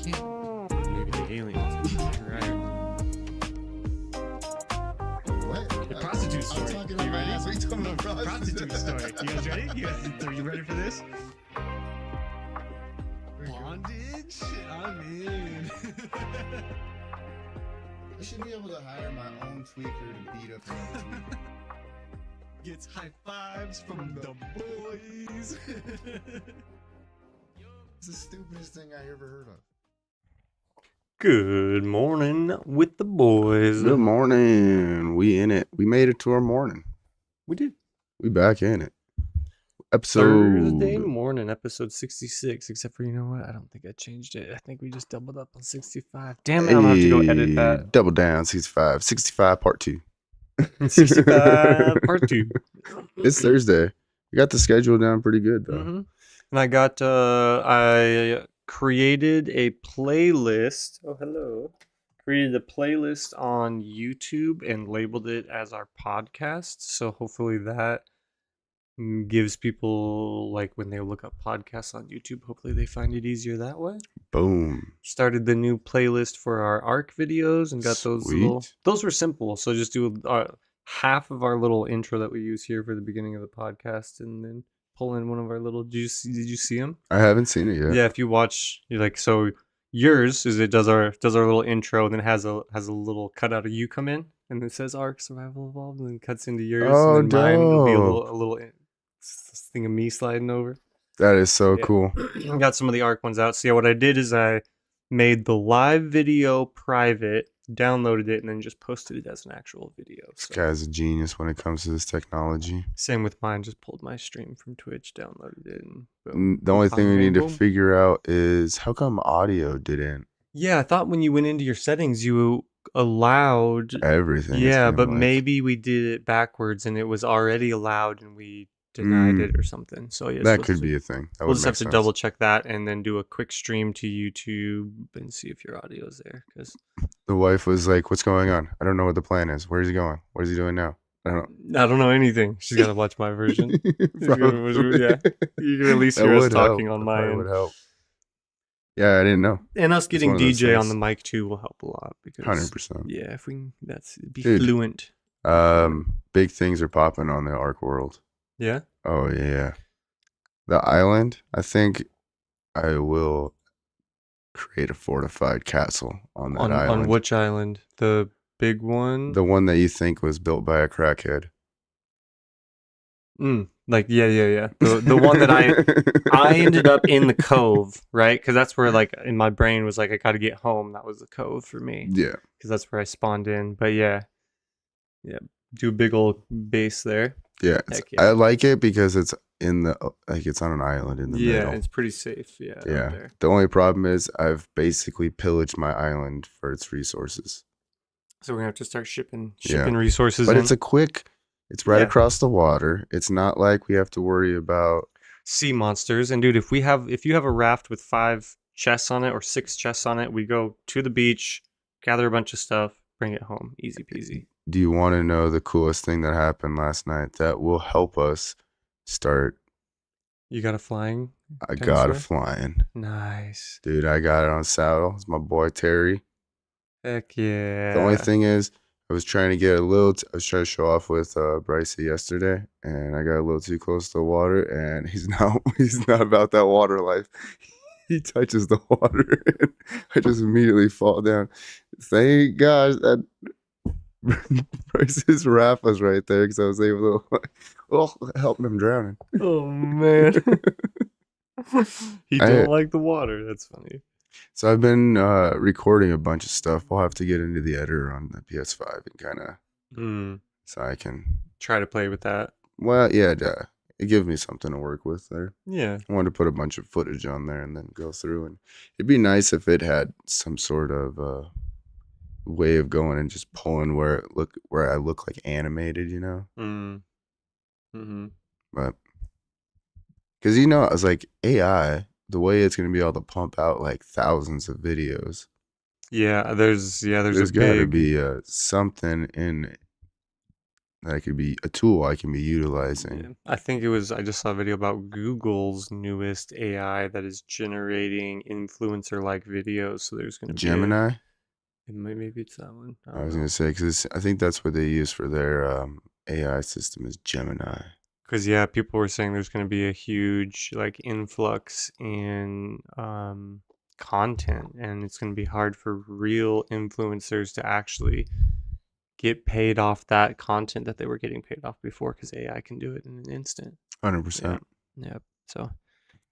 can't. Maybe the aliens. Right. What? The prostitute story. I'm talking You about ready? ass. What are you talking about? Prostitute story. You guys ready? Are you ready for this? Bondage? I'm in. I should be able to hire my own tweaker to beat up another tweaker. Gets high fives from the boys. It's the stupidest thing I ever heard of. Good morning with the boys. Good morning. We in it. We made it to our morning. We did. We back in it. Episode Thursday morning, episode 66. Except for, you know what? I don't think I changed it. I think we just doubled up on 65. Damn it, I'm gonna have to go edit that. Double down, 65. 65 part 2. 65 part 2. It's Thursday. We got the schedule down pretty good though. Mm-hmm. And I got I created a playlist. Oh, hello. Created a playlist on YouTube and labeled it as our podcast. So hopefully that gives people, like, when they look up podcasts on YouTube, hopefully they find it easier that way. Boom. Started the new playlist for our ARC videos and got those little. Sweet. Those were simple. So just do half of our little intro that we use here for the beginning of the podcast, and then pull in one of our little. Did you see them? I haven't seen it yet. Yeah, if you watch, you're like, so yours is it does our little intro, and then has a little cutout of you come in, and it says ARC Survival Evolved, and then cuts into yours, Oh, and then mine will be a dope. little thing of me sliding over. That is so Yeah. cool. Got some of the ARC ones out. So yeah, what I did is I made the live video private, downloaded it, and then just posted it as an actual video. This So guy's a genius when it comes to this technology. same with mine. Just pulled my stream from Twitch, downloaded it, and boom. The only thing we need to Boom. figure out is how come audio didn't Yeah, I thought when you went into your settings, you allowed. everything. it Yeah, seemed but like. maybe we did it backwards, and it was already allowed, and we denied it or something. So yeah, that could be a thing. That We'll would just make have to sense. double check that, and then do a quick stream to YouTube and see if your audio's there. Because The wife was like, "What's going on? I don't know what the plan is. Where's he going? What is he doing now? I don't I don't know anything. She's got to watch my version. know." Probably. Yeah. You can at least That hear us would help. talking on That my probably end. would help. Yeah, I didn't know. And us It's getting one of those DJ on things. the mic too will help a lot. Because 100%. yeah, if we can, be Dude. fluent. Big things are popping on the Ark world. Yeah. Oh yeah, the island. I think I will create a fortified castle on that island. On which island? The big one. The one that you think was built by a crackhead. Like yeah. The one that I ended up in the cove, right? Because that's where, like, in my brain was like, I got to get home. That was the cove for me. Yeah. Because that's where I spawned in. But yeah, do a big old base there. Yeah, Heck yeah. I like it because it's in the it's on an island in the Yeah, middle. it's pretty safe. Yeah, out Yeah. there. The only problem is I've basically pillaged my island for its resources. So we're gonna have to start shipping Yeah. resources. But in. it's right Yeah. across the water. It's not like we have to worry about. Sea monsters. And dude, if you have a raft with 5 chests on it or 6 chests on it, we go to the beach, gather a bunch of stuff, bring it home, easy peasy. Do you want to know the coolest thing that happened last night that will help us start? You got a flying? I Dinosaur? got a flying. Nice. Dude, I got it on saddle. It's my boy Terry. Heck yeah. The only thing is, I was trying to get I was trying to show off with Brycey yesterday, and I got a little too close to the water, and he's not about that water life. He touches the water, and I just immediately fall down. Thank God that Bryce's raft was right there, because I was able to help him drowning. Oh man. He don't like the water. That's funny. So I've been recording a bunch of stuff. We'll have to get into the editor on the PS5 and kind of so I can Try to play with that. Well, yeah, it gives me something to work with there. Yeah. I wanted to put a bunch of footage on there and then go through, and it'd be nice if it had some sort of way of going and just pulling where I look like animated, you know. Mm-hmm. But because I was like, AI, the way it's gonna be able to pump out like thousands of videos. Yeah, there's There's a got to big be something in that could be a tool I can be Yeah. utilizing. I think I just saw a video about Google's newest AI that is generating influencer-like videos. So there's going to be Gemini. maybe it's that one. I I don't was know. gonna say because I think that's what they use for their AI system is Gemini. Because yeah, people were saying there's going to be a huge like influx in content, and it's going to be hard for real influencers to actually get paid off that content that they were getting paid off before, because AI can do it in an instant. 100%. Yeah. So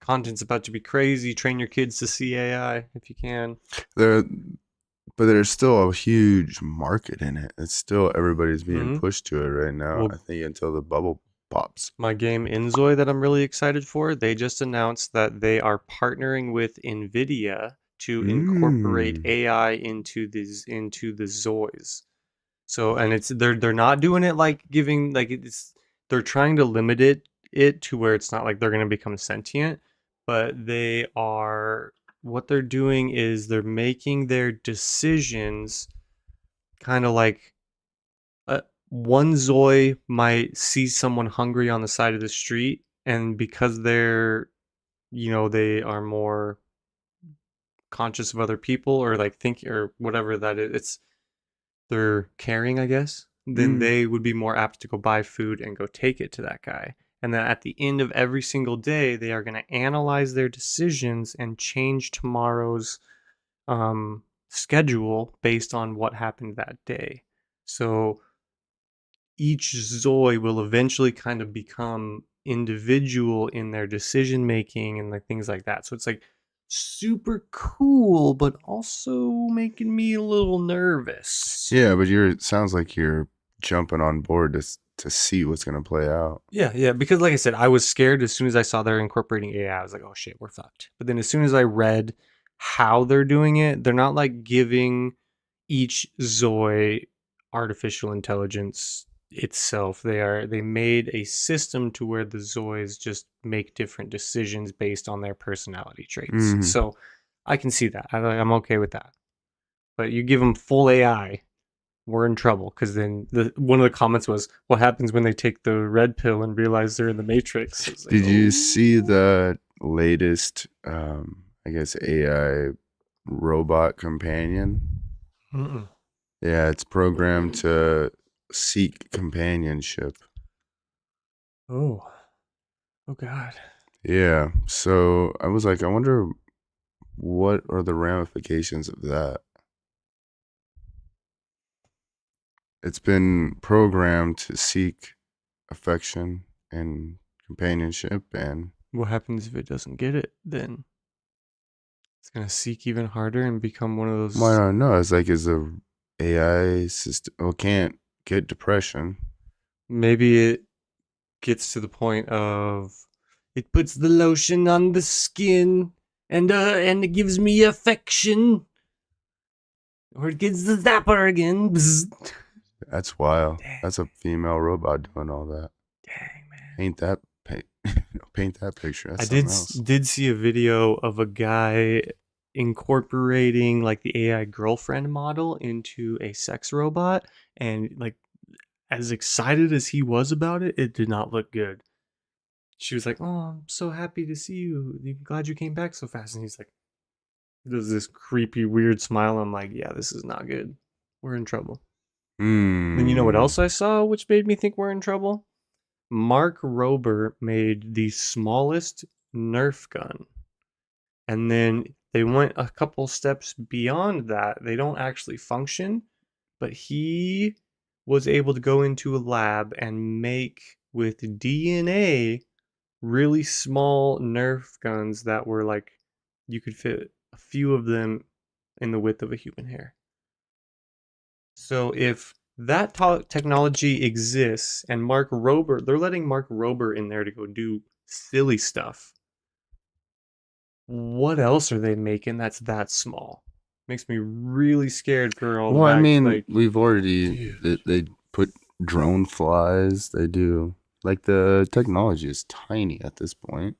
content's about to be crazy. Train your kids to see AI if you can. But there's still a huge market in it. It's still everybody's being Mhm. pushed to it right now. Well- I think until the bubble pops. My game Inzoi that I'm really excited for, they just announced that they are partnering with NVIDIA to incorporate AI into the Zoys. So, and they're not doing it like giving like they're trying to limit it to where it's not like they're going to become sentient, but what they're doing is they're making their decisions kind of like one Zoe might see someone hungry on the side of the street, and because they are more conscious of other people, or like think or whatever that is, they're caring, I guess, then they would be more apt to go buy food and go take it to that guy. And then at the end of every single day, they are going to analyze their decisions and change tomorrow's schedule based on what happened that day. So each Zoe will eventually kind of become individual in their decision making and like things like that. So it's like super cool, but also making me a little nervous. Yeah, but it sounds like you're jumping on board to see what's gonna play out. Yeah, because like I said, I was scared as soon as I saw they're incorporating AI. I was like, oh shit, we're fucked. But then as soon as I read how they're doing it, they're not like giving each Zoe artificial intelligence itself. They made a system to where the Zoes just make different decisions based on their personality traits. Mhm. So I can see that. I'm okay with that. But you give them full AI, we're in trouble, because then one of the comments was, "What happens when they take the red pill and realize they're in the Matrix?" It's like, Did you oh. see the latest, I guess, AI robot companion? Mm-mm. Yeah, it's programmed to seek companionship. Oh God. Yeah, so I was like, I wonder what are the ramifications of that? It's been programmed to seek affection and companionship, and What happens if it doesn't get it? Then it's gonna seek even harder and become one of those. I don't know. It's like is a AI system can't get depression. Maybe it gets to the point of it puts the lotion on the skin and it gives me affection, or it gets the zapper again. Bzz. That's wild. Dang. That's a female robot doing all that. Dang, man. Paint that picture. That's I something else. did see a video of a guy incorporating like the AI girlfriend model into a sex robot, and like as excited as he was about it, it did not look good. She was like, "Oh, I'm so happy to see you. I'm glad you came back so fast." And he's like, does this creepy, weird smile. I'm like, yeah, this is not good. We're in trouble. Then you know what else I saw, which made me think we're in trouble? Mark Rober made the smallest Nerf gun. And then they went a couple steps beyond that. They don't actually function, but he was able to go into a lab and make with DNA really small Nerf guns that were like you could fit a few of them in the width of a human hair. So if that technology exists and Mark Rober, they're letting Mark Rober in there to go do silly stuff. What else are they making that's that small? Makes me really scared for all. Well, I mean, like, we've already they put drone flies. They do like the technology is tiny at this point.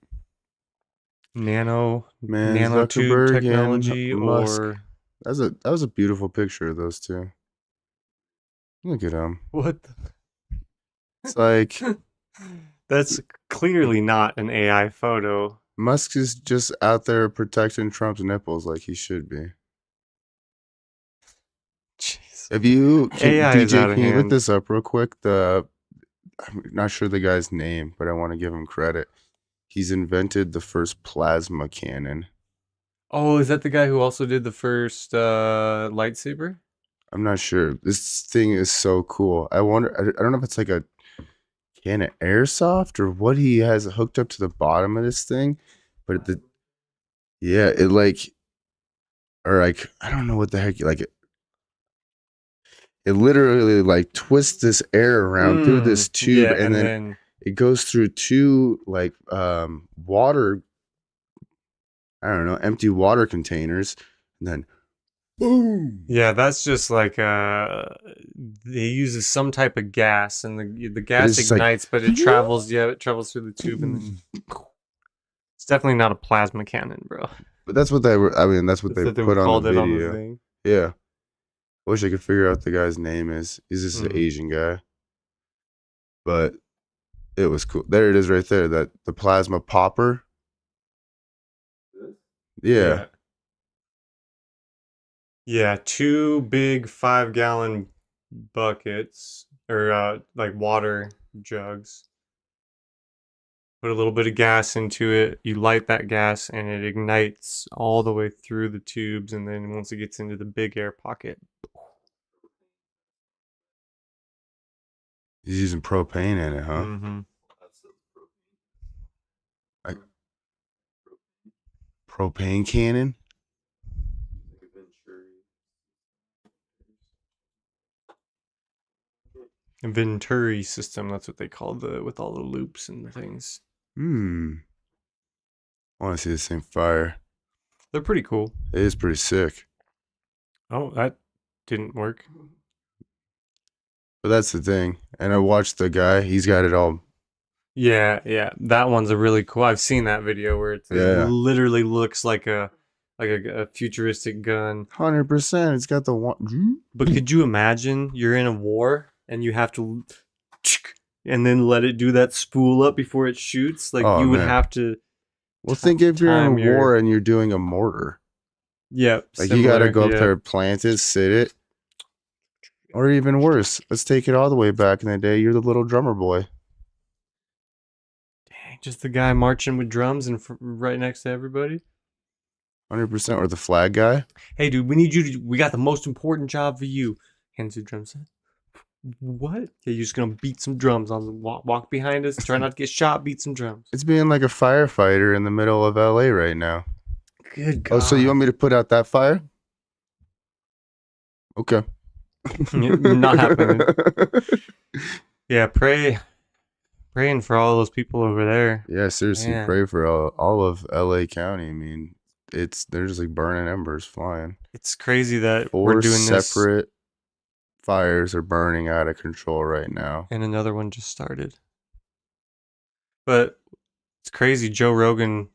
nanotube Zuckerberg and technology, Musk. or That was a beautiful picture of those two. Look at them. what? It's like That's clearly not an AI photo. Musk is just out there protecting Trump's nipples like he should be. Jeez. If you AI is DJ, out of can you look hand. this up real quick? I'm not sure the guy's name, but I want to give him credit. He's invented the first plasma cannon. Oh, is that the guy who also did the first lightsaber? I'm not sure. This thing is so cool. I wonder. I don't know if it's like a can of airsoft or what he has hooked up to the bottom of this thing, but it like, or like, I don't know what the heck, like it literally like twists this air around through this tube, Yeah, and then it goes through two like water, I don't know, empty water containers, and then boom. yeah, that's just like they uses some type of gas, and the gas it's like- ignites, but it travels. Yeah, it travels through the tube, and then it's definitely not a plasma cannon, bro. But that's what they were. I mean, that's what they That's put on called the it on the video. thing. Yeah. I wish I could figure out the guy's name is. He's just an Asian guy. But it was cool. There it is right there. That the plasma popper. Yeah. Yeah, 2 big 5-gallon buckets or like water jugs. Put a little bit of gas into it. You light that gas and it ignites all the way through the tubes, and then once it gets into the big air pocket. He's using propane in it, huh? Mm-hmm. Like propane cannon? Venturi system, that's what they call the with all the loops and the things. I want to see this thing fire. They're pretty cool. It is pretty sick. Oh, that didn't work. But that's the thing. And I watched the guy. He's got it all. Yeah, that one's a really cool. I've seen that video where it literally looks like a futuristic gun. 100%. It's got the one. But could you imagine you're in a war and you have to and then let it do that spool up before it shoots? Like you would have to. Well, think if you're in a war and you're doing a mortar. Yeah. Like you got to go up there, plant it, sit it. Or even worse, let's take it all the way back in the day. You're the little drummer boy. Dang, just the guy marching with drums and right next to everybody. 100%. Or the flag guy. Hey, dude, we need you to. We got the most important job for you. Hands the drum set. What? Yeah, you're just gonna beat some drums on the walk behind us. Try not to get shot. Beat some drums. It's being like a firefighter in the middle of LA right now. Good God. Oh, so you want me to put out that fire? Okay. Not happening. Yeah, praying for all those people over there. Yeah, seriously, Man. pray for all of LA County. I mean, they're just like burning embers flying. It's crazy that 4 we're doing separate fires are burning out of control right now. and another one just started. But it's crazy. Joe Rogan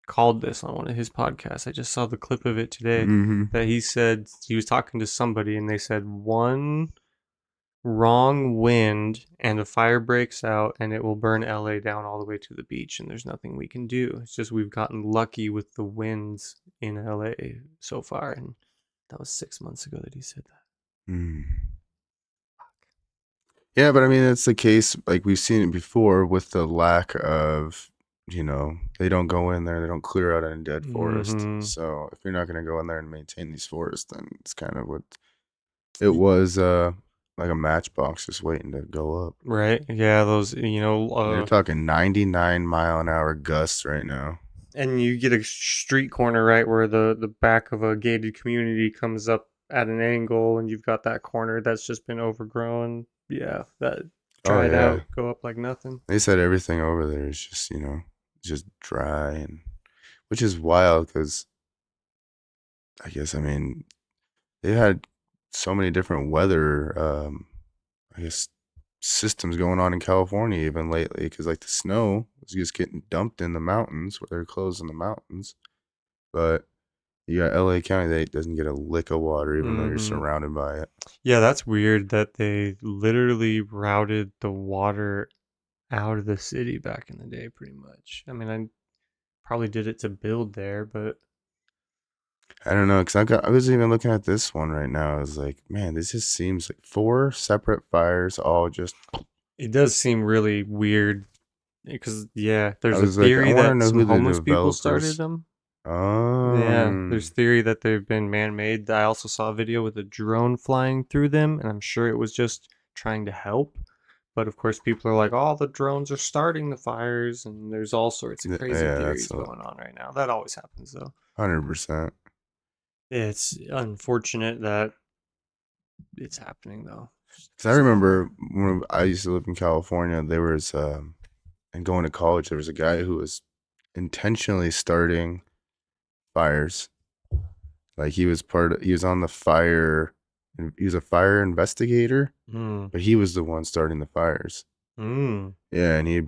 called this on one of his podcasts. I just saw the clip of it today. That he said he was talking to somebody and they said one wrong wind and a fire breaks out and it will burn LA down all the way to the beach, and there's nothing we can do. It's just we've gotten lucky with the winds in LA so far, and that was 6 months ago that he said that. Yeah, but I mean, it's the case, like we've seen it before with the lack of, they don't go in there, they don't clear out any dead forest. So if you're not going to go in there and maintain these forests, then it's kind of what it was, like a matchbox just waiting to go up. Right? Yeah, those, you're talking 99 mile an hour gusts right now. And you get a street corner, right, where the back of a gated community comes up at an angle, and you've got that corner that's just been overgrown. Yeah, that dried out, go up like nothing. They said everything over there is just, just dry, and which is wild because I guess, I mean, they had so many different weather, I guess, systems going on in California even lately, because like the snow was just getting dumped in the mountains where they're closing the mountains. But You got LA County that doesn't get a lick of water, even though you're Mhm. surrounded by it. Yeah, that's weird that they literally routed the water out of the city back in the day, pretty much. I mean, I probably did it to build there, but I don't know, because I was even looking at this one right now. I was like, man, this just seems like 4 separate fires all just. it does seem really weird because, yeah, I there's a was like, I theory want to that know some who the homeless people started developers. them. Yeah, Oh, there's theory that they've been man-made. I also saw a video with a drone flying through them, and I'm sure it was just trying to help. But of course, people are like, "Oh, the drones are starting the fires," and there's all sorts of crazy yeah, theories that's going on right now. That always happens, though. 100%. It's unfortunate that it's happening, though. Because I remember when I used to live in California, there was, and going to college, there was a guy who was intentionally starting fires. Like he was on the fire, and he was a fire investigator, Mm. but he was the one starting the fires. Mm. Yeah, and it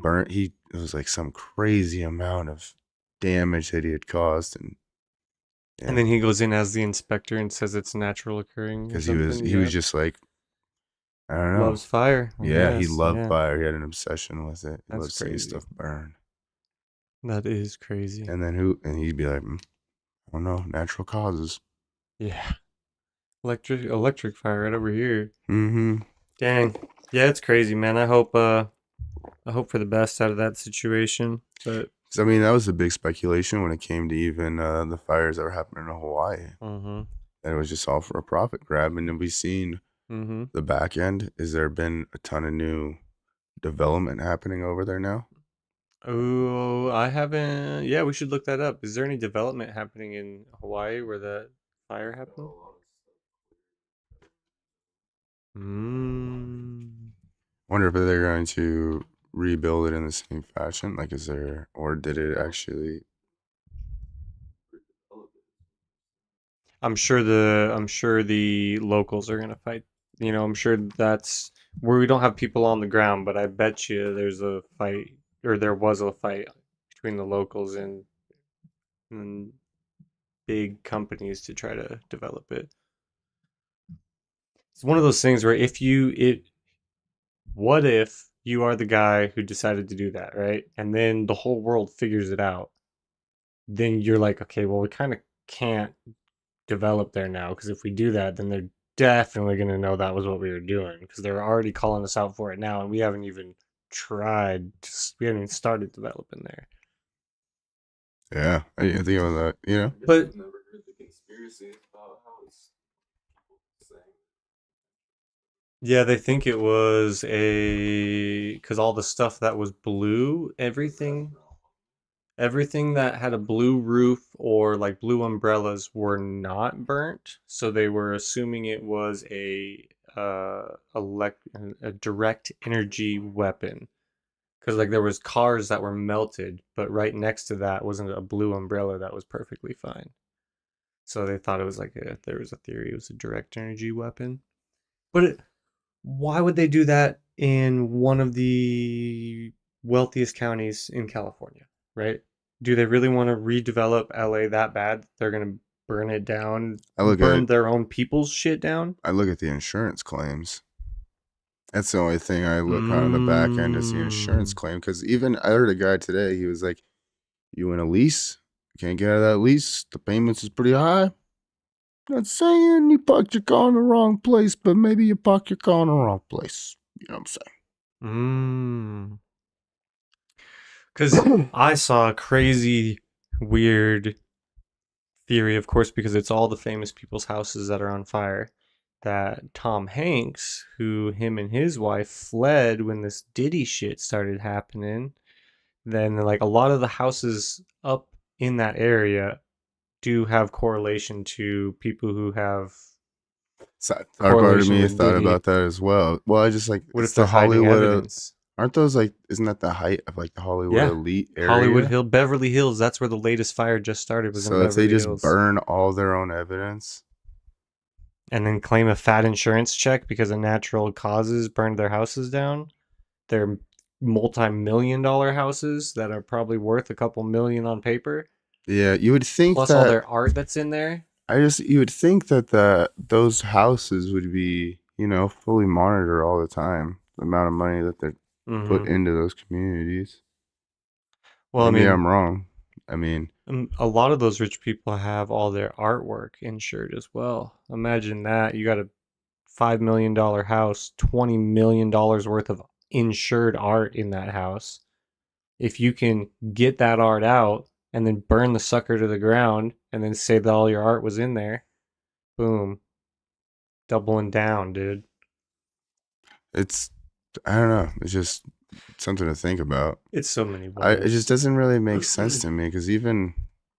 was like some crazy amount of damage that he had caused, and And yeah, then he goes in as the inspector and says it's natural occurring or because something. he was Yep. just like, I don't know. Loves fire. I Yeah, he guess. loved Yeah, fire. He had an obsession with it. He that's loved seeing crazy. stuff burn. That is crazy. And then and he'd be like, I don't know, natural causes. Yeah. Electric fire right over here. Mm-hmm. Dang. Yeah, it's crazy, man. I hope for the best out of that situation. But So, I mean, that was a big speculation when it came to even the fires that were happening in Hawaii. mm-hmm. And it was just all for a profit grab. And then we've seen Mm-hmm. the back end. Is there been a ton of new development happening over there now? Oh, I haven't. Yeah, we should look that up. Is there any development happening in Hawaii where that fire happened? Mm. Wonder if they're going to rebuild it in the same fashion. Like, or did it actually? I'm sure the locals are gonna fight. You know, I'm sure that's where we don't have people on the ground, but I bet you there's a fight or there was a fight between the locals and big companies to try to develop it. It's one of those things where what if you are the guy who decided to do that, right? And then the whole world figures it out. Then you're like, okay, well, we kind of can't develop there now because if we do that, then they're definitely going to know that was what we were doing because they're already calling us out for it now, and we haven't even we haven't even started developing there. Yeah, I didn't think about that. You know, But yeah, they think it was because all the stuff that was blue, everything that had a blue roof or like blue umbrellas were not burnt, so they were assuming it was a direct energy weapon. Because like there was cars that were melted, but right next to that wasn't a blue umbrella that was perfectly fine. So they thought it was there was a theory it was a direct energy weapon. But why would they do that in one of the wealthiest counties in California, right? Do they really want to redevelop LA that bad? They're going to burn it down, burn their own people's shit down? I look at the insurance claims. That's the only thing I look on the back end is the insurance Mm. claim. Because even I heard a guy today, he was like, "You in a lease? You can't get out of that lease. The payments is pretty high. Not saying you parked your car in the wrong place, but maybe you parked your car in the wrong place. You know what I'm saying?" Because I saw a crazy, weird theory, of course, because it's all the famous people's houses that are on fire. That Tom Hanks, who him and his wife fled when this Diddy shit started happening, then like a lot of the houses up in that area do have correlation to people who have So, our part of correlation me with thought Diddy. about that as well. Well, I just like What it's if they're the hiding Hollywood. evidence? Aren't those like? Isn't that the height of like the Hollywood Yeah. elite area? Hollywood Hill, Beverly Hills, that's where the latest fire just started, was in So if they Beverly just Hills. burn all their own evidence, And then claim a fat insurance check because of natural causes burned their houses down. They're multi-million-dollar houses that are probably worth a couple million on paper. Yeah, you would think plus all that their art that's in there. you would think that those houses would be, fully monitored all the time. The amount of money that they're put Hmm. into those communities. Well, I Maybe mean, I'm wrong. I mean, a lot of those rich people have all their artwork insured as well. Imagine that. You got a $5 million house, $20 million worth of insured art in that house. If you can get that art out and then burn the sucker to the ground and then say that all your art was in there, boom, doubling down, dude. it's I don't know. It's just something to think about. It's so many It just ways. doesn't really make sense to me because even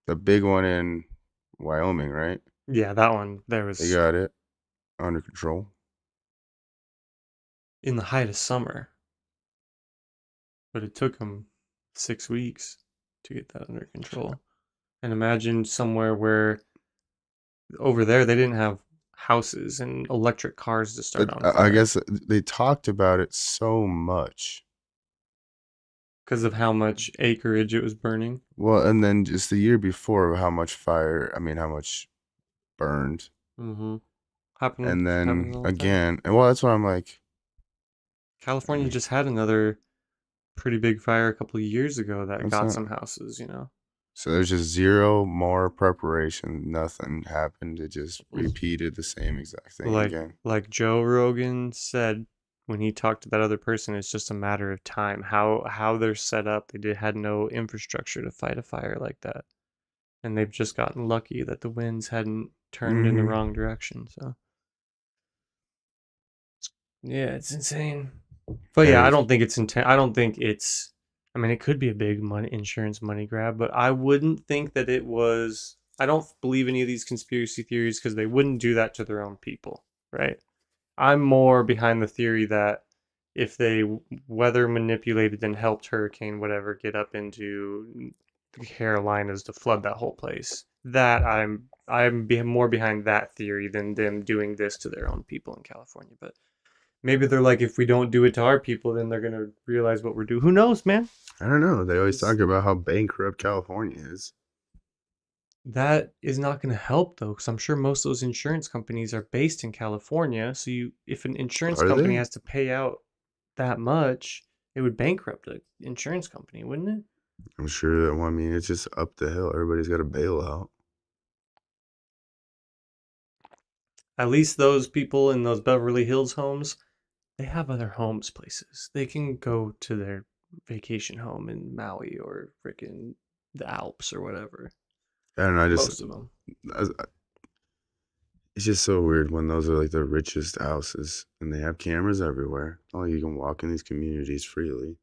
the big one in Wyoming, right? Yeah, that one, there They was got it under control. in the height of summer, but it took them 6 weeks to get that under control. And imagine somewhere where over there they didn't have houses and electric cars to start But on I fire guess they talked about it so much. because of how much acreage it was burning. Well, and then just the year before, how much how much burned. Mm-hmm. And Happens then all the time. again, and well, that's what I'm like. California just had another pretty big fire a couple of years ago that That's got not. some houses. So there's just zero more preparation. Nothing happened. It just repeated the same exact thing Like again. like Joe Rogan said when he talked to that other person, it's just a matter of time. How they're set up, had no infrastructure to fight a fire like that. And they've just gotten lucky that the winds hadn't turned in the Mm-hmm. wrong direction. So yeah, it's insane. But yeah, I Hey, don't think it's intent. I don't think it's. I mean, it could be a big insurance money grab, but I wouldn't think that it was. I don't believe any of these conspiracy theories because they wouldn't do that to their own people, right? I'm more behind the theory that if they weather manipulated and helped Hurricane whatever get up into the Carolinas to flood that whole place, that I'm more behind that theory than them doing this to their own people in California. But maybe they're like, if we don't do it to our people, then they're gonna realize what we're doing. Who knows, man? I don't know. They always It's, talk about how bankrupt California is. that is not going to help though, because I'm sure most of those insurance companies are based in California. So if an insurance Are company they? has to pay out that much, it would bankrupt an insurance company, wouldn't it? I'm sure that. Well, I mean, it's just up the hill. Everybody's got a bailout. At least those people in those Beverly Hills homes, they have other homes places. They can go to their vacation home in Maui or freaking the Alps or whatever. I don't know. Most of them. It's just so weird when those are like the richest houses and they have cameras everywhere. Oh, you can walk in these communities freely.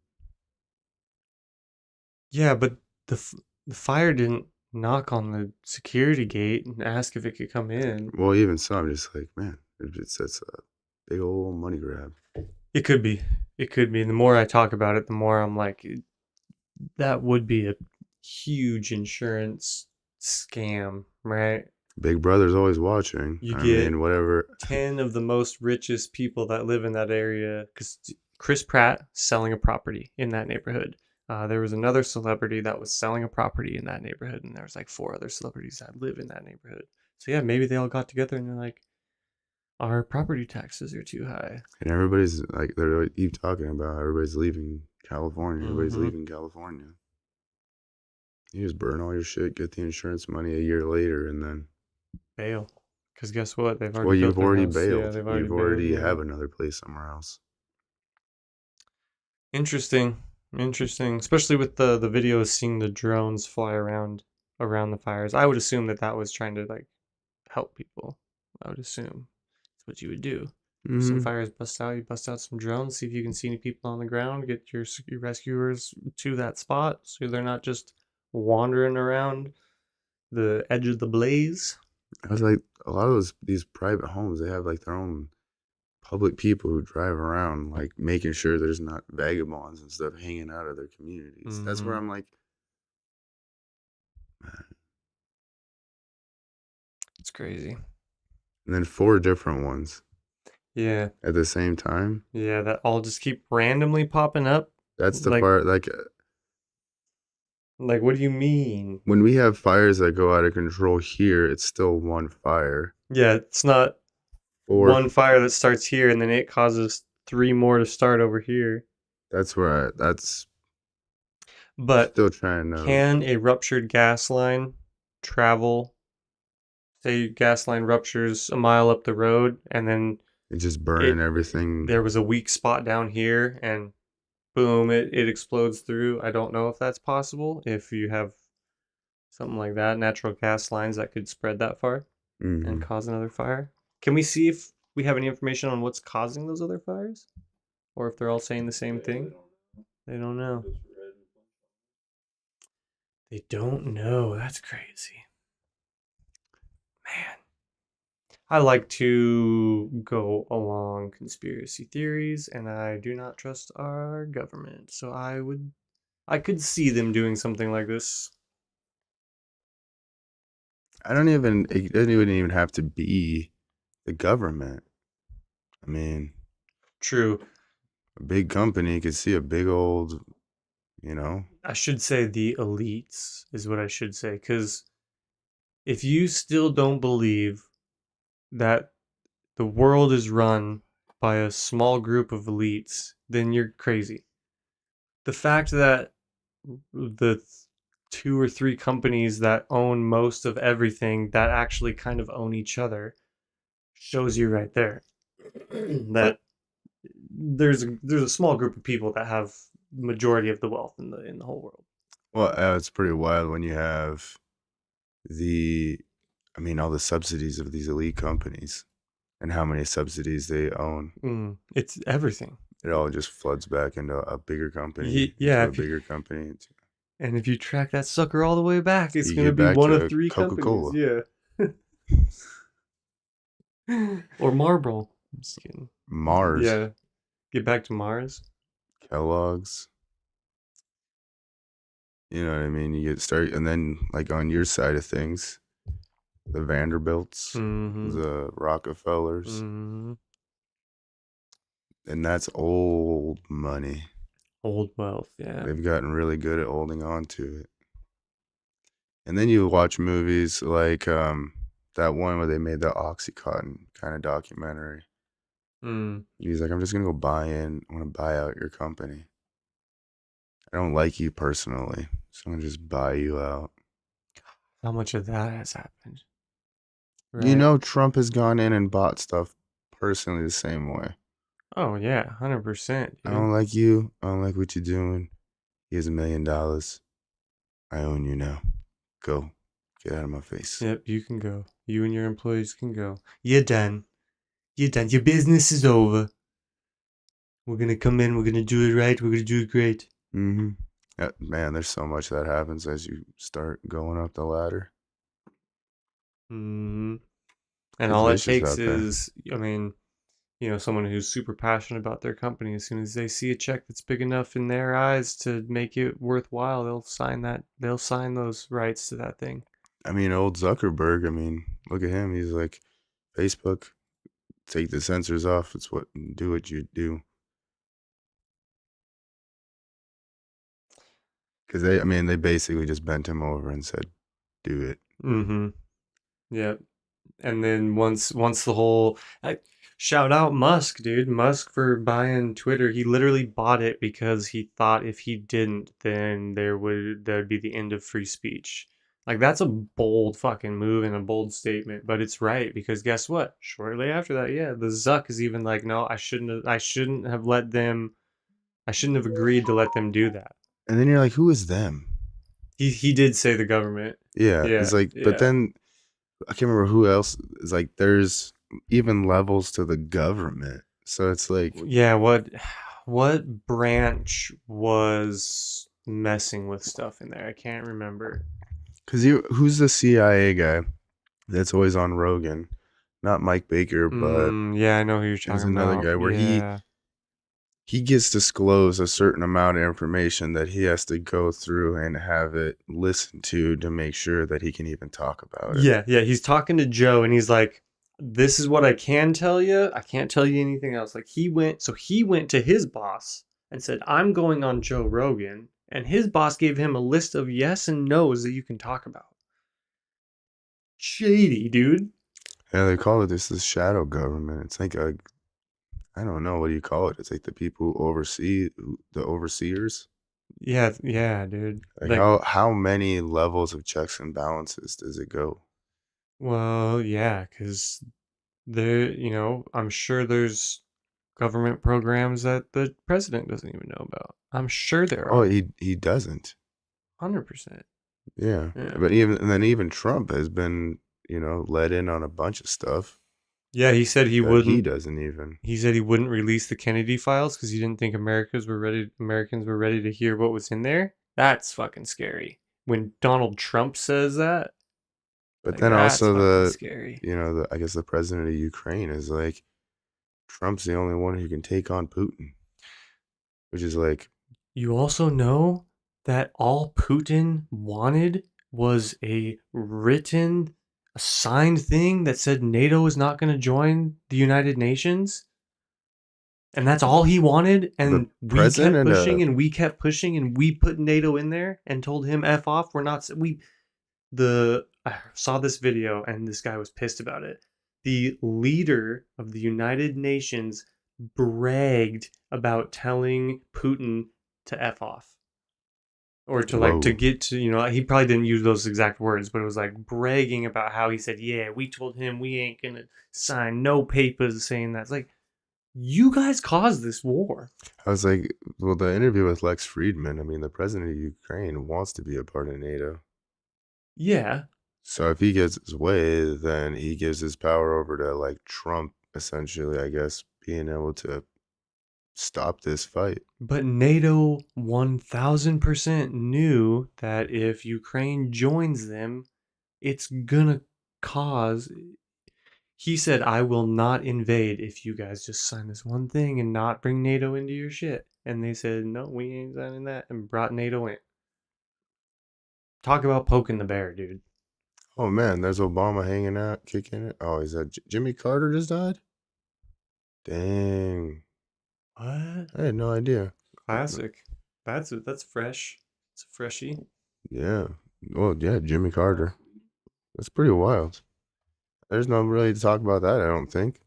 Yeah, but the fire didn't knock on the security gate and ask if it could come in. Well, even so, I'm just like, man, it's a big old money grab. It could be. It could be. And the more I talk about it, the more I'm like, that would be a huge insurance scam, right? Big Brother's always watching. You I get mean, whatever. 10 of the most richest people that live in that area because Chris Pratt selling a property in that neighborhood. There was another celebrity that was selling a property in that neighborhood, and there was like 4 other celebrities that live in that neighborhood. So yeah, maybe they all got together and they're like, our property taxes are too high. And everybody's like, they keep talking about how everybody's leaving California. Everybody's Mm-hmm. leaving California. You just burn all your shit, get the insurance money a year later, and then. Bail. Because guess what? They've already Well, built you've their already house. Yeah, bailed. they've already You've bailed. already Yeah. have another place somewhere else. Interesting. Interesting. Especially with the videos seeing the drones fly around the fires. I would assume that was trying to like help people. I would assume that's what you would do. If some Mm-hmm. fires bust out, you bust out some drones, see if you can see any people on the ground, get your rescuers to that spot so they're not just wandering around the edge of the blaze. I was like, a lot of these private homes, they have like their own public people who drive around, like making sure there's not vagabonds and stuff hanging out of their communities. That's where Mhm. I'm like, man. It's crazy. And then 4 different ones Yeah. at the same time. Yeah, that all just keep randomly popping up. That's the Like part, like, Like, what do you mean? When we have fires that go out of control here, it's still one fire. Yeah, it's not Or one fire that starts here and then it causes 3 more to start over here. that's But still trying to. can a ruptured gas line travel? Say gas line ruptures a mile up the road and then It's just burning everything. there was a weak spot down here and boom, it explodes through. I don't know if that's possible. If you have something like that, natural gas lines that could spread that far Mhm. and cause another fire. Can we see if we have any information on what's causing those other fires? Or if they're all saying the same thing? They don't know. They don't know. That's crazy. Man. I like to go along conspiracy theories, and I do not trust our government. So I could see them doing something like this. It doesn't even have to be the government. I mean, True. a big company could see a big old, you know. I should say the elites is what I should say, because if you still don't believe that the world is run by a small group of elites, then you're crazy. The fact that the 2 or 3 companies that own most of everything that actually kind of own each other shows you right there that there's a small group of people that have majority of the wealth in the whole world. Well, it's pretty wild when you have all the subsidies of these elite companies and how many subsidies they own. It's everything. It all just floods back into a bigger company. Yeah, into a bigger company. And if you track that sucker all the way back, it's You going to get be back one to of 3 Coca-Cola. companies. Yeah. Or Marlboro. I'm just kidding. Mars, Yeah. Get back to Mars. Kellogg's. You know what I mean? You get started, and then like on your side of things, the Vanderbilts, the Rockefellers, and that's old money. Old wealth, yeah. They've gotten really good at holding on to it. And then you watch movies like that one where they made the Oxycontin kind of documentary. He's like, I'm just gonna go buy in. I want to buy out your company. I don't like you personally, so I'm gonna just buy you out. How much of that has happened? You Right? know, Trump has gone in and bought stuff personally the same way. Oh yeah, 100%. I don't like you. I don't like what you're doing. Here's $1 million. I own you now. Go. Get out of my face. Yep, you can go. You and your employees can go. You're done. You're done. Your business is over. We're gonna come in. We're gonna do it right. We're gonna do it great. Man, there's so much that happens as you start going up the ladder. And It's all it vicious takes out there. is, I mean, someone who's super passionate about their company. As soon as they see a check that's big enough in their eyes to make it worthwhile, they'll sign that. They'll sign those rights to that thing. I mean, old Zuckerberg, look at him. He's like, Facebook, take the censors off. Do what you do. Because they basically just bent him over and said, do it. Yeah. And then once the whole, shout out Musk, dude. Musk for buying Twitter. He literally bought it because he thought if he didn't, then there'd be the end of free speech. Like, that's a bold fucking move and a bold statement, but it's right, because guess what? Shortly after that, yeah, the Zuck is even like, no, I shouldn't have agreed to let them do that. And then you're like, who is them? He did say the government. Yeah. Yeah, It's like, yeah. but then I can't remember who else. It's like, there's even levels to the government. So it's like, Yeah, what branch was messing with stuff in there? I can't remember. because who's the CIA guy that's always on Rogan? Not Mike Baker, but Yeah, I know who you're talking there's another about. guy where Yeah. he gets disclosed a certain amount of information that he has to go through and have it listened to make sure that he can even talk about it. Yeah, he's talking to Joe and he's like, this is what I can tell you. I can't tell you anything else. Like, he went to his boss and said, I'm going on Joe Rogan And his boss gave him a list of yes and no's that you can talk about. Shady, dude. Yeah, they call it this shadow government. It's like I don't know, what do you call it? It's like the people who oversee the overseers. Yeah, yeah, dude. Like how many levels of checks and balances does it go? Well, yeah, because there, I'm sure there's government programs that the president doesn't even know about. I'm sure there Oh, are. he doesn't. 100%. Yeah. Yeah. But even Trump has been, let in on a bunch of stuff Yeah, he said he that he wouldn't. doesn't even. He said he wouldn't release the Kennedy files because he didn't think Americans were ready to hear what was in there. That's fucking scary. When Donald Trump says that, But like, then that's also fucking scary. I guess the president of Ukraine is like, Trump's the only one who can take on Putin, which is like, You also know that all Putin wanted was a signed thing that said NATO is not going to join the United Nations. And that's all he wanted. And we kept president, pushing and we kept pushing and we put NATO in there and told him F off. I saw this video and this guy was pissed about it. The leader of the United Nations bragged about telling Putin to F off. Or to get to, he probably didn't use those exact words, but it was like bragging about how he said, yeah, we told him we ain't going to sign no papers saying that. It's like, you guys caused this war. I was like, well, the interview with Lex Friedman, I mean, the president of Ukraine wants to be a part of NATO. Yeah. So if he gets his way, then he gives his power over to like Trump, essentially, I guess, being able to stop this fight. But NATO 1000% knew that if Ukraine joins them, it's gonna cause. He said, I will not invade if you guys just sign this one thing and not bring NATO into your shit. And they said, no, we ain't signing that, and brought NATO in. Talk about poking the bear, dude. Oh man, there's Obama hanging out, kicking it. Oh, is that Jimmy Carter just died? Dang. What? I had no idea. Classic. That's fresh. It's a freshie. Yeah. Well, yeah, Jimmy Carter. That's pretty wild. There's no really to talk about that, I don't think.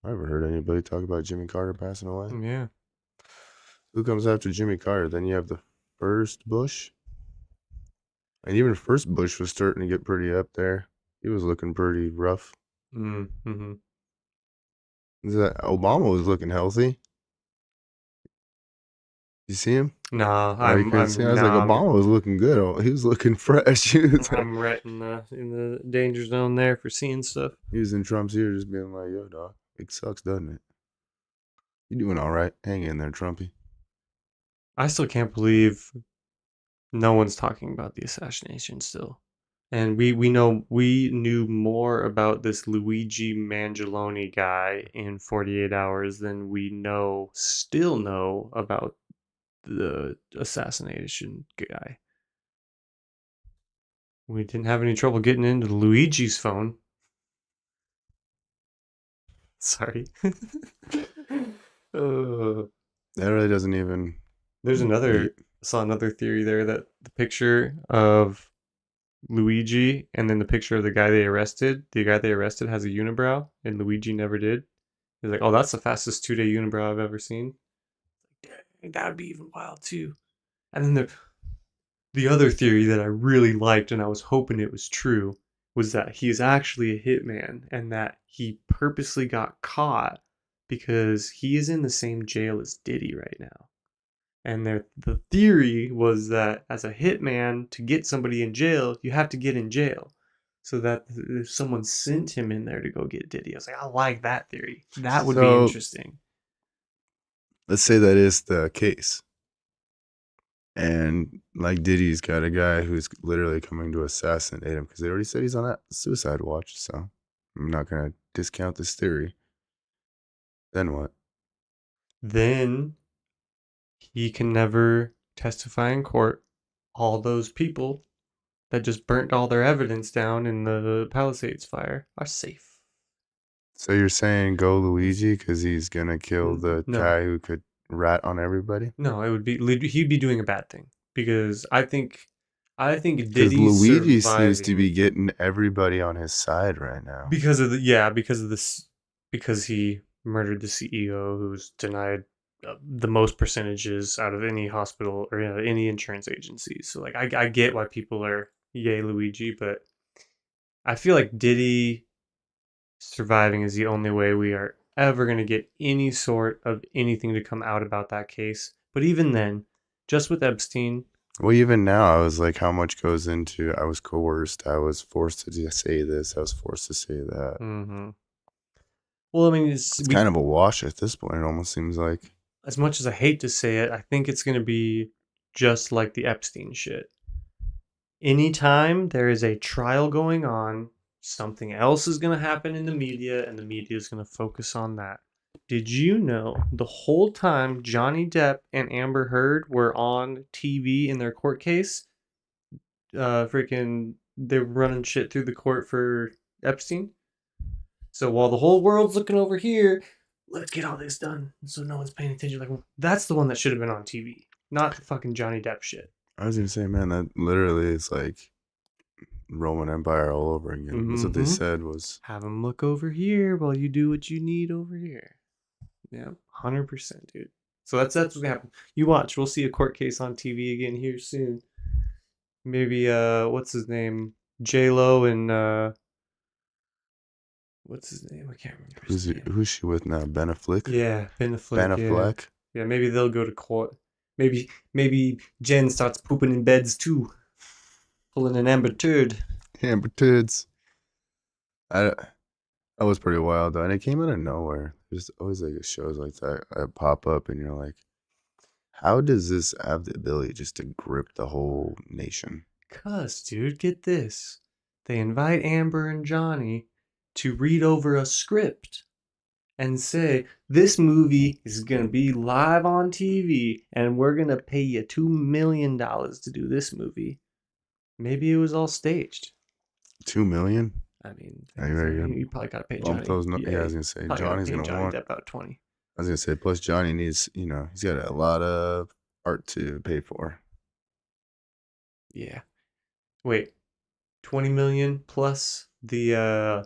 I haven't heard anybody talk about Jimmy Carter passing away. Yeah. Who comes after Jimmy Carter? Then you have the first Bush. And even first Bush was starting to get pretty up there. He was looking pretty rough. Mm-hmm. Obama was looking healthy. You see him? Nah, I was like, Obama was looking good. Oh, he was looking fresh. I'm right in the danger zone there for seeing stuff. He was in Trump's ear just being like, yo, dog, it sucks, doesn't it? You doing all right. Hang in there, Trumpy. I still can't believe no one's talking about the assassination still. And we knew more about this Luigi Mangiolone guy in 48 hours than we still know about the assassination guy. We didn't have any trouble getting into Luigi's phone. Sorry. That really doesn't even. There's I saw another theory there that the picture of Luigi and then the picture of the guy they arrested has a unibrow and Luigi never did. He's like, oh, that's the fastest 2-day unibrow I've ever seen. Dang, that would be even wild too. And then the other theory that I really liked and I was hoping it was true was that he is actually a hitman and that he purposely got caught because he is in the same jail as Diddy right now. And the theory was that as a hitman, to get somebody in jail, you have to get in jail. So that if someone sent him in there to go get Diddy, I was like, I like that theory. That would be interesting. Let's say that is the case. And like Diddy's got a guy who's literally coming to assassinate him because they already said he's on that suicide watch. So I'm not going to discount this theory. Then what? Then he can never testify in court. All those people that just burnt all their evidence down in the Palisades fire are safe. So you're saying go Luigi because he's going to kill the guy who could rat on everybody? No, it would be he'd be doing a bad thing because I think Because Diddy's Luigi seems to be surviving getting everybody on his side right now. because of this because he murdered the CEO who's denied the most percentages out of any hospital or any insurance agency. So like I get why people are yay Luigi, but I feel like Diddy surviving is the only way we are ever going to get any sort of anything to come out about that case. But even then, just with Epstein, Well, even now, I was like, how much goes into I was coerced, I was forced to say this, I was forced to say that. mm-hmm. Well, I mean, It's kind of a wash at this point, it almost seems like. as much as I hate to say it, I think it's going to be just like the Epstein shit. Anytime there is a trial going on, something else is going to happen in the media, and the media is going to focus on that. Did you know the whole time Johnny Depp and Amber Heard were on TV in their court case, they were running shit through the court for Epstein? So while the whole world's looking over here, let's get all this done so no one's paying attention. Like, that's the one that should have been on TV, not the fucking Johnny Depp shit. I was gonna say, man, that literally is like Roman Empire all over again. That's what they Mhm. said was. Have them look over here while you do what you need over here. Yeah, 100%, dude. So that's what's gonna happen. You watch. We'll see a court case on TV again here soon. Maybe what's his name? J-Lo and what's his name? I can't remember his name. Who's she with now? Ben Affleck? Yeah, Ben Affleck. Ben Yeah. Affleck? Yeah, maybe they'll go to court. Maybe Jen starts pooping in beds too, pulling an Amber turd. Amber Turds. That was pretty wild though, and it came out of nowhere. There's always like shows like that pop up, and you're like, how does this have the ability just to grip the whole nation? Cuz, dude, get this. They invite Amber and Johnny to read over a script and say, this movie is going to be live on TV and we're going to pay you $2 million to do this movie. Maybe it was all staged. 2 million? I mean, You probably got to pay bump Johnny. those. Yeah, I was gonna say Johnny's gonna Johnny want. Depp about 20. I was gonna say, plus Johnny needs, he's got a lot of art to pay for. Yeah. Wait, 20 million plus the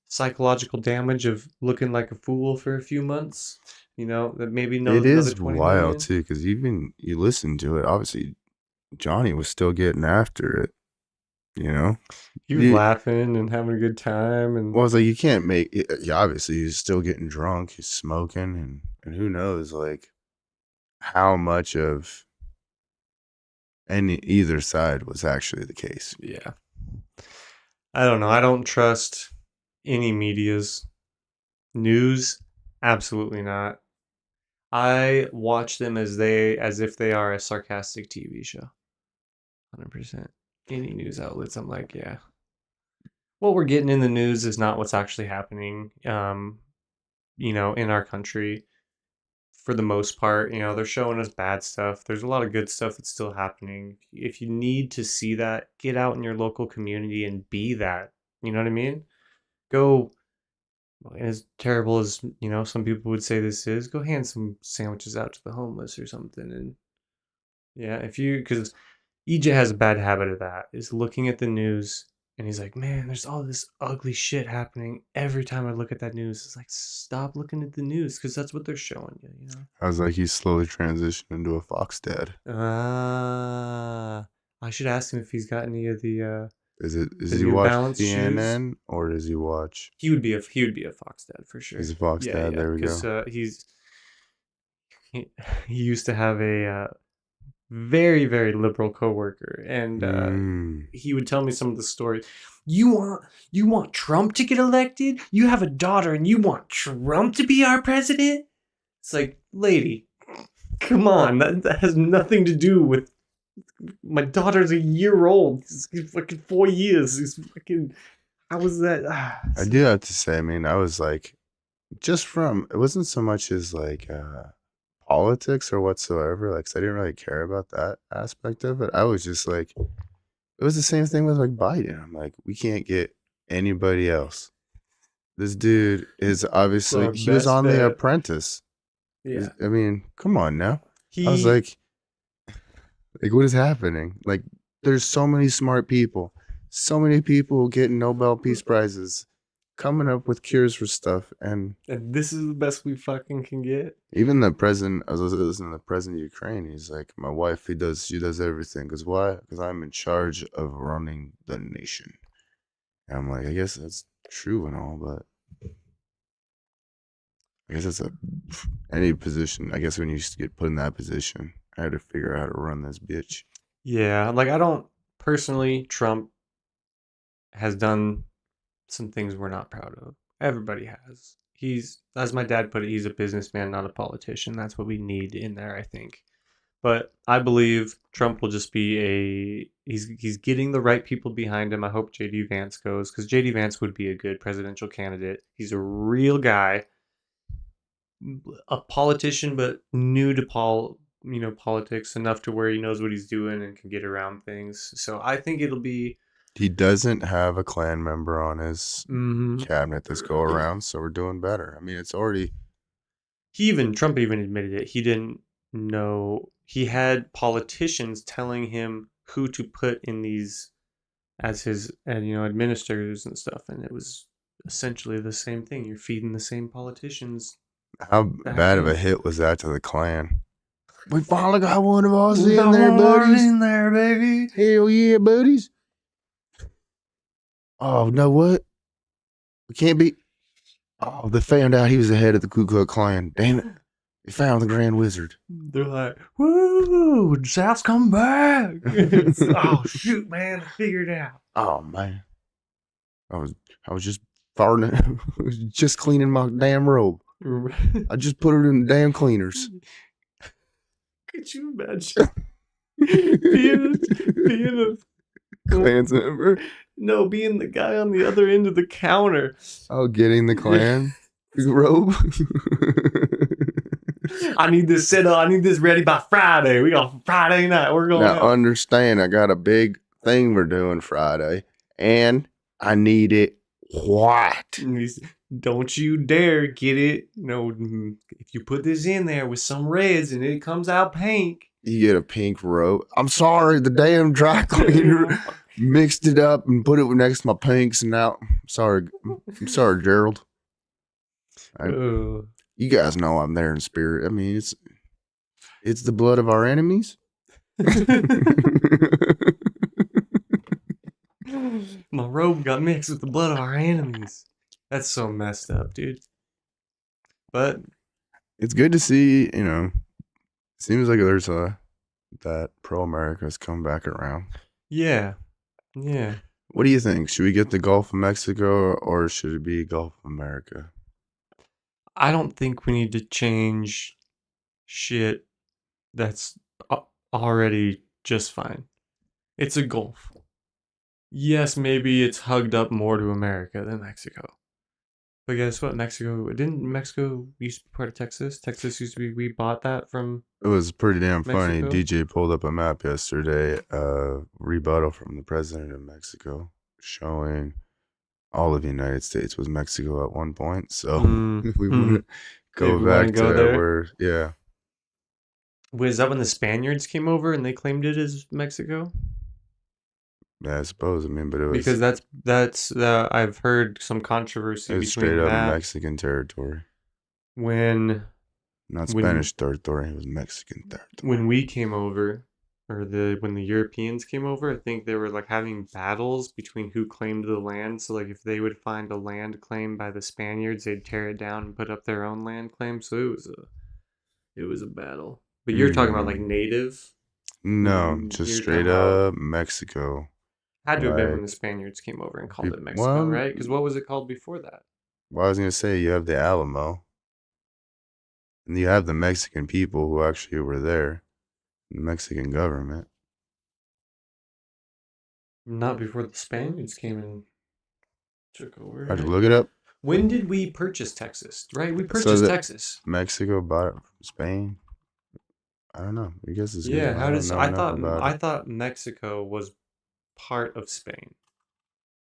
psychological damage of looking like a fool for a few months. That maybe It is 20 wild million. too, because even you listen to it. Obviously, Johnny was still getting after it. He was laughing and having a good time, and Well, it's like you can't make. Obviously, he's still getting drunk. He's smoking, and who knows, like how much of either side was actually the case. yeah. I don't know. I don't trust any media's news. Absolutely not. I watch them as if they are a sarcastic TV show. 100%. Any news outlets, I'm like, yeah. What we're getting in the news is not what's actually happening, in our country. For the most part, they're showing us bad stuff. There's a lot of good stuff that's still happening. If you need to see that, get out in your local community and be that. You know what I mean? Go, as terrible as, some people would say this is, go hand some sandwiches out to the homeless or something. And yeah, because EJ has a bad habit of that, is looking at the news and he's like, man, there's all this ugly shit happening every time I look at that news. It's like, stop looking at the news because that's what they're showing you, I was like, he's slowly transitioning into a Fox dad. I should ask him if he's got any of the Does the he New watch Balance CNN or does he watch? he would be a Fox dad for sure. He's a Fox dad. There we go. Because he used to have a very, very liberal coworker, and he would tell me some of the stories. You want Trump to get elected? You have a daughter, and you want Trump to be our president? It's like, lady, come on, that has nothing to do with. My daughter's a year old. He's fucking 4 years. He's fucking. How was that? I do have to say, I mean, I was like, it wasn't so much as like politics or whatsoever. Like, 'cause I didn't really care about that aspect of it. I was just like, it was the same thing with like Biden. I'm like, we can't get anybody else. This dude is obviously, he was on The Apprentice. Yeah. I mean, come on now. I was He like, what is happening? Like, there's so many smart people, so many people getting Nobel Peace Prizes, coming up with cures for stuff, and and this is the best we fucking can get. even the president. I was listening to the president of Ukraine. He's like, my wife. She does everything. Cause why? Because I'm in charge of running the nation. And I'm like, I guess that's true and all, but I guess it's any position. I guess when you get put in that position, I had to figure out how to run this bitch. Yeah, like I don't personally. Trump has done some things we're not proud of. Everybody has. He's, as my dad put it, he's a businessman, not a politician. That's what we need in there, I think. But I believe Trump will just be he's getting the right people behind him. I hope JD Vance goes because JD Vance would be a good presidential candidate. He's a real guy, a politician, but new to politics enough to where he knows what he's doing and can get around things. So I think it'll be. He doesn't have a clan member on his Mhm. cabinet this go around, so we're doing better. I mean, it's already Trump even admitted it. He didn't know he had politicians telling him who to put in these as his and administrators and stuff, and it was essentially the same thing. You're feeding the same politicians how back bad of a in. hit was that to the clan? We finally got one of us We in got there, one more buddies. in there, baby. Hell yeah, buddies. Oh, no, what? We can't be. Oh, they found out he was the head of the Ku Klux Klan. Damn it. They found the Grand Wizard. They're like, "Woo! South's come back!" Oh shoot, man! I figured it out. Oh, man. I was just farting. I was just cleaning my damn robe. I just put it in the damn cleaners. Could you imagine being a Clan's member. no, being the guy on the other end of the counter? Oh, getting the clan robe. I need this set up. I need this ready by Friday. We got Friday night. We're going Now out. understand, I got a big thing we're doing Friday, and I need it white. And he's, don't you dare get it. No, if you put this in there with some reds and it comes out pink. You get a pink robe. I'm sorry, the damn dry cleaner mixed it up and put it next to my pinks, and now I'm sorry, Gerald. You guys know I'm there in spirit. I mean, it's the blood of our enemies. My robe got mixed with the blood of our enemies. That's so messed up, dude. But It's good to see, seems like there's that pro-America's come back around. yeah. What do you think? Should we get the Gulf of Mexico or should it be Gulf of America? I don't think we need to change shit that's already just fine. It's a Gulf. Yes, maybe it's hugged up more to America than Mexico. But guess what? Didn't Mexico used to be part of Texas? Texas used to be, we bought that from. It was pretty damn funny. Mexico? DJ pulled up a map yesterday, rebuttal from the president of Mexico, showing all of the United States was Mexico at one point. So if we want to go If we back wanna go to there? where, yeah. Was that when the Spaniards came over and they claimed it as Mexico? Yeah, I suppose. I mean, but it was Because that's I've heard some controversy it was between straight up that Mexican territory, when not When- Spanish territory. It was Mexican territory. when we came over, or when the Europeans came over. I think they were like having battles between who claimed the land. So like if they would find a land claimed by the Spaniards, they'd tear it down and put up their own land claim. So it was a battle. But you're talking about like native. No, just You're straight talking about- up Mexico. Had to have been when Like, the Spaniards came over and called you- it Mexico, well, right? Because what was it called before that? Well, I was gonna say you have the Alamo, and you have the Mexican people who actually were there, the Mexican government. Not before the Spaniards came and took over. I had to right? look it up. When did we purchase Texas? Right, we So purchased the- Texas. Mexico bought it from Spain. I don't know. I guess it's Yeah, how does I thought about it. thought Mexico was part of Spain,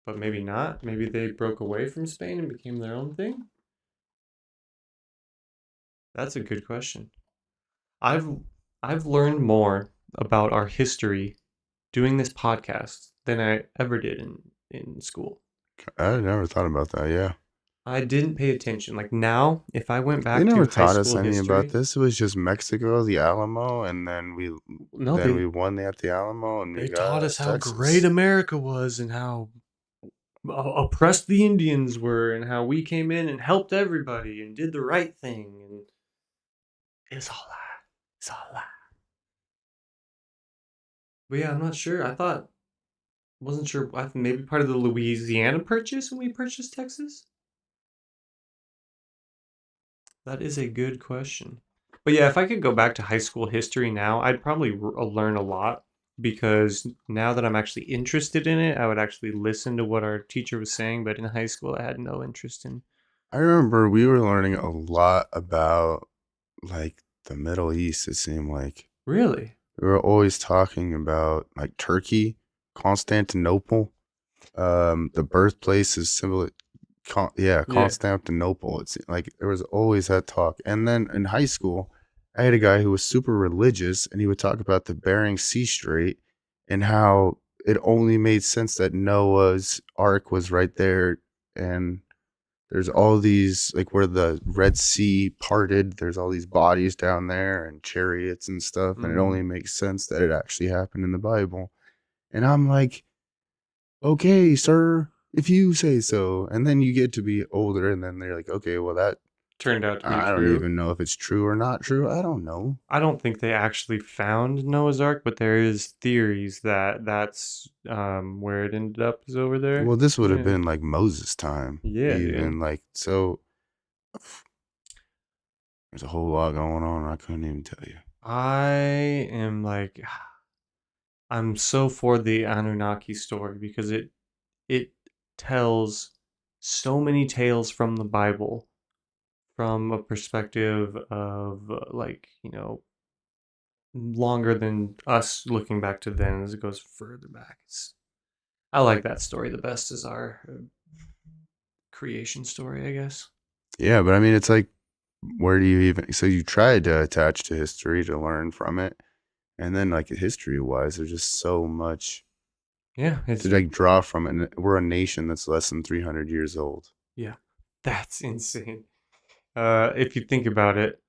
but maybe not. Maybe they broke away from Spain and became their own thing. That's a good question. I've I've learned more about our history doing this podcast than I ever did in school. I never thought about that. Yeah. I didn't pay attention. Like now, if I went They back never to high taught us school any about history, this. It was just Mexico, the Alamo, and then no, we won at the Alamo, and we they taught us got how great Texas. America was and how oppressed the Indians were and how we came in and helped everybody and did the right thing, and it's all that. It's all that. But yeah, I'm not sure. Wasn't sure. I think maybe part of the Louisiana purchase when we purchased Texas. That is a good question. But yeah, if I could go back to high school history now, I'd probably learn a lot because now that I'm actually interested in it, I would actually listen to what our teacher was saying. But in high school, I had no interest in. I remember we were learning a lot about like the Middle East. It seemed like Really? we were always talking about like Turkey, Constantinople, the birthplace is similar. Yeah. Constantinople. It's like there was always that talk. And then in high school, I had a guy who was super religious, and he would talk about the Bering Sea Strait and how it only made sense that Noah's Ark was right there, and there's all these like where the Red Sea parted. There's all these bodies down there and chariots and stuff, and it Mhm. only makes sense that it actually happened in the Bible. And I'm like, okay, sir, if you say so. And then you get to be older, and then they're like, okay, well, that Turned out to be I don't true. even know if it's true or not true. I don't know. I don't think they actually found Noah's Ark, but there is theories that that's where it ended up is over there. Well, this would have Yeah. been like Moses' time. Yeah, dude. Even like, so there's a whole lot going on. I couldn't even tell you. I am like, I'm so for the Anunnaki story because it tells so many tales from the Bible from a perspective of like, longer than us looking back to then as it goes further back. I like that story the best as our creation story, I guess. Yeah, but I mean, it's like, where do you even? So you tried to attach to history to learn from it, and then like history wise, there's just so much Yeah, it's to like draw from it. And we're a nation that's less than 300 years old. yeah, that's insane. If you think about it,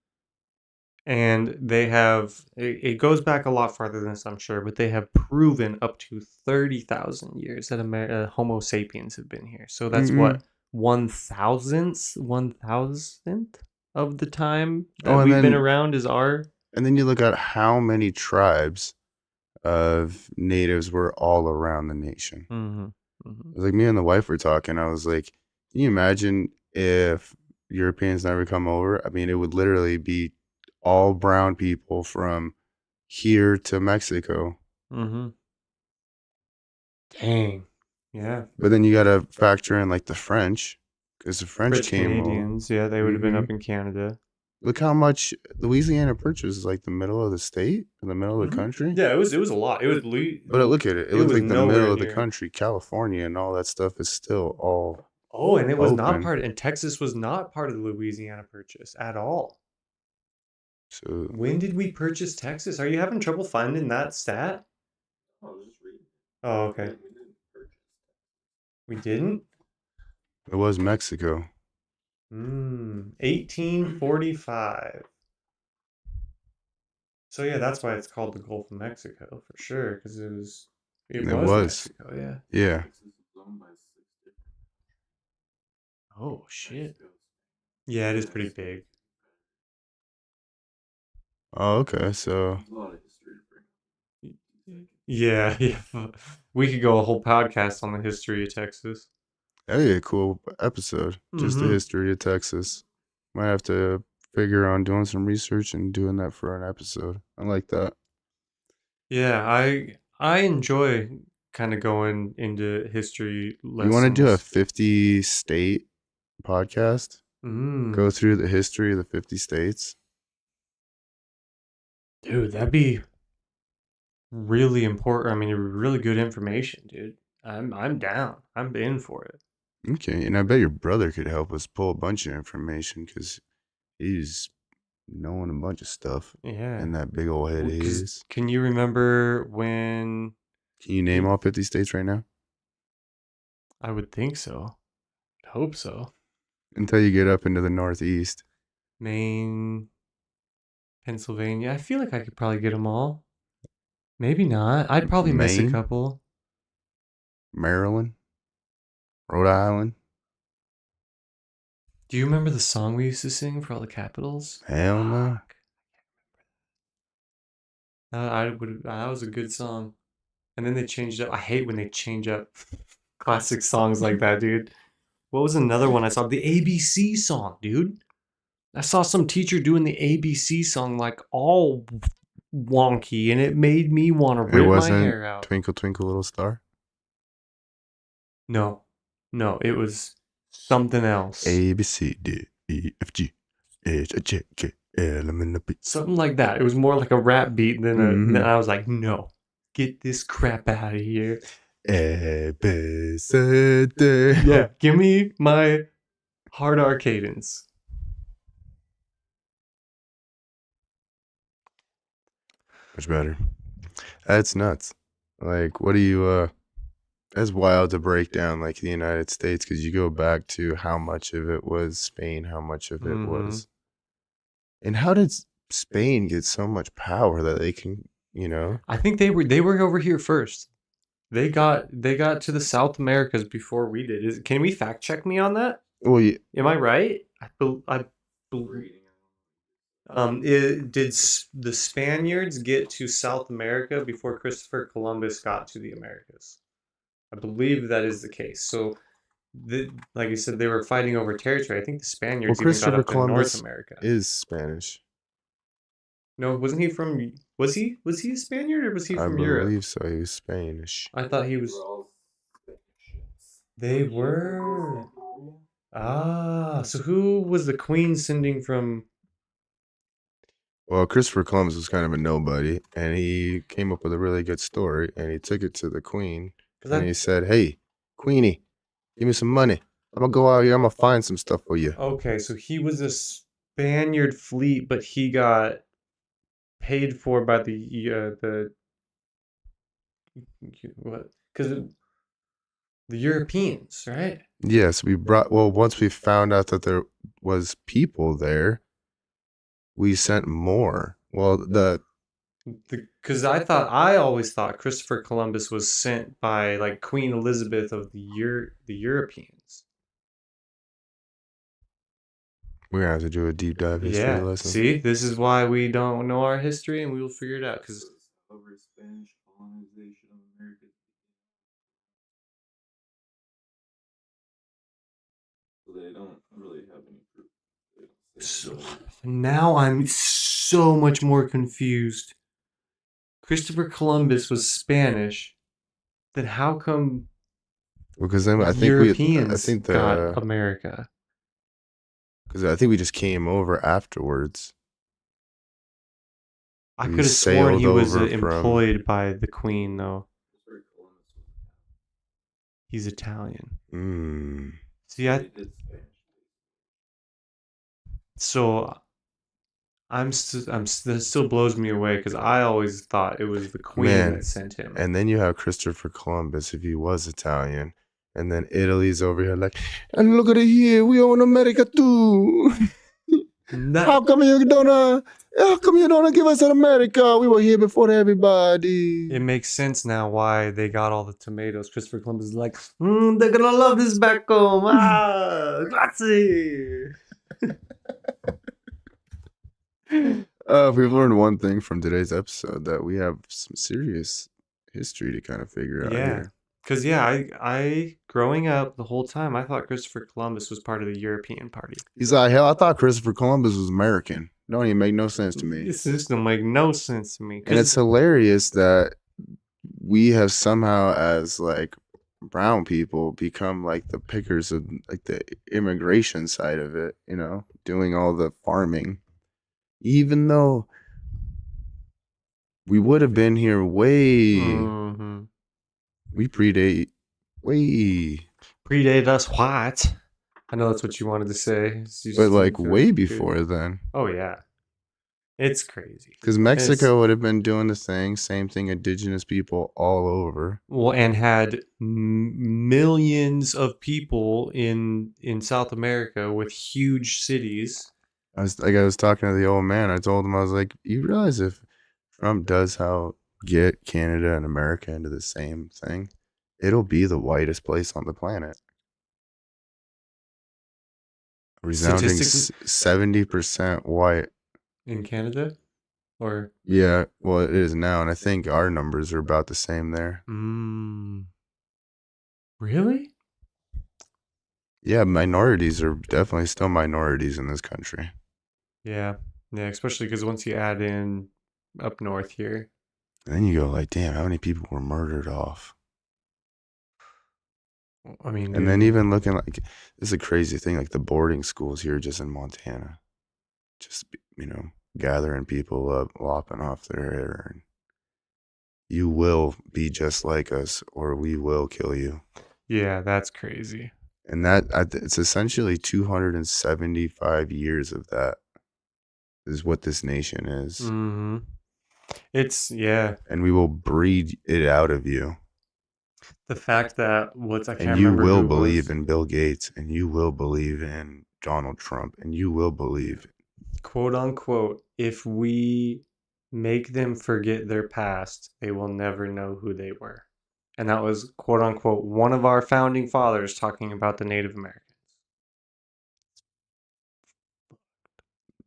and they have it goes back a lot farther than this, I'm sure, but they have proven up to 30,000 years that Homo sapiens have been here. So that's Mm-mm. what 1,000th of the time that Oh, and we've been then around is our. and then you look at how many tribes of natives were all around the nation. Mm-hmm, It was like me and the wife were talking. I was like, can you imagine if Europeans never come over? I mean, it would literally be all brown people from here to Mexico. mm-hmm. Dang. Yeah. But then you got to factor in like the French, because the French came over. Canadians, yeah, they would have been Mhm. up in Canada. Look how much Louisiana Purchase is like the middle of the state, in the middle of the Mhm. country. Yeah, it was a lot. It was But look at it. It it looks was like the nowhere middle of the near. country, California, and all that stuff is still all Oh, and it was not open. and Texas was not part of the Louisiana Purchase at all. So When did we purchase Texas? Are you having trouble finding that stat? Oh, okay. We didn't? it was Mexico. 1845. So yeah, that's why it's called the Gulf of Mexico for sure, because it was It was. Mexico, yeah. Yeah. Oh shit. Yeah, it is pretty big. Oh, okay. So Yeah, yeah. We could go a whole podcast on the history of Texas. that'd be a cool episode. Just the Mhm. history of Texas. Might have to figure on doing some research and doing that for an episode. I like that. Yeah, I enjoy kind of going into history You want to do a lessons. 50 state podcast? Mm. Go through the history of the 50 states? Dude, that'd be really important. I mean, really good information, dude. I'm down. I'm in for it. Okay. And I bet your brother could help us pull a bunch of information because he's knowing a bunch of stuff. Yeah. And that big old head of 'Cause his. can you remember when? Can you name all 50 states right now? I would think so. Hope so. Until you get up into the Northeast. Maine, Pennsylvania. I feel like I could probably get them all. Maybe not. I'd probably miss a Maine? couple. Maryland. Rhode Island. Do you remember the song we used to sing for all the capitals? Hell no. Fuck. That was a good song. And then they changed up. I hate when they change up classic songs like that, dude. What was another one I saw? The ABC song, dude. I saw some teacher doing the ABC song like all wonky, and it made me want to It rip my wasn't hair out. Twinkle Twinkle Little Star? No, it was something else. A, B, C, D, E, F, G, H, I, J, K, L, M, N, O, P. Something like that. It was more like a rap beat than Mhm. then I was like, no, get this crap out of here. A, B, C, D. Yeah, give me my hard arcadence. Much better. That's nuts. Like, what do you, that's wild to break down, like, the United States, because you go back to how much of it was Spain, how much of it was. And how did Spain get so much power that they can, you know? I think they were over here first. They got to the South Americas before we did. Can we fact check me on that? Well, yeah, Am I right? I believe. Did the Spaniards get to South America before Christopher Columbus got to the Americas? I believe that is the case. So, like you said, they were fighting over territory. I think the Spaniards even got Christopher up to Columbus North America. is Spanish. No, wasn't he from? Was he a Spaniard or was he I from Europe? believe so. He was Spanish. I thought he was. They were. Ah, so who was the queen sending from? Well, Christopher Columbus was kind of a nobody, and he came up with a really good story, and he took it to the queen, and he said, "Hey, Queenie, give me some money. I'm gonna go out here. I'm gonna find some stuff for you." Okay, so he was a Spaniard fleet, but he got paid for by the what? Because the Europeans, right? Yes, we brought. Well, once we found out that there was people there, we sent more. Well, Because I always thought Christopher Columbus was sent by like Queen Elizabeth of the Europeans. we're gonna have to do a deep dive history Yeah. lesson. See, this is why we don't know our history, and we will figure it out. Because Over Spanish colonization of America. So they don't really have any proof. They don't say so, that. now I'm so much more confused. Christopher Columbus was Spanish. Then how come Because then I think Europeans I think got America? because I think we just came over afterwards. I We could have sworn he sailed was over from- employed by the Queen, though. Christopher Columbus was He's Italian. Mm. See, They did Spanish. so that still blows me away because I always thought it was the Queen Man, that sent him. And then you have Christopher Columbus, if he was Italian, and then Italy's over here like, and look at it here, we own America too. How come you don't give us an America? We were here before everybody. It makes sense now why they got all the tomatoes. Christopher Columbus is like, they're gonna love this back home. Ah, grazie. We've learned one thing from today's episode, that we have some serious history to kind of figure out Yeah. here. Because, I growing up the whole time, I thought Christopher Columbus was part of the European party. He's like, hell, I thought Christopher Columbus was American. Don't even make no sense to me. This don't make no sense to me. And it's hilarious that we have somehow, as like brown people, become like the pickers of like the immigration side of it, you know, doing all the farming. Even though we would have been here way, Mhm. we predate us what? I know that's what you wanted to say. but like way before then. Oh, yeah. It's crazy. Because Mexico would have been doing the same thing, indigenous people all over. Well, and had millions of people in South America with huge cities. I was talking to the old man. I told him, I was like, you realize if Trump does get Canada and America into the same thing, it'll be the whitest place on the planet. Resounding Statistically- 70% white. In Canada, or Yeah, well, it is now, and I think our numbers are about the same there. Really? Yeah, minorities are definitely still minorities in this country. Yeah, especially because once you add in up north here, And then you go like, damn, how many people were murdered off? I mean, And then dude, even looking like, this is a crazy thing, like the boarding schools here just in Montana, just, gathering people up, lopping off their hair. And you will be just like us, or we will kill you. yeah, that's crazy. And it's essentially 275 years of that is what this nation is. Mm-hmm. It's And we will breed it out of you. the fact that I can't And you remember will who it believe was. in Bill Gates, and you will believe in Donald Trump, and you will believe, quote unquote, if we make them forget their past, they will never know who they were. And that was, quote unquote, one of our founding fathers talking about the Native Americans.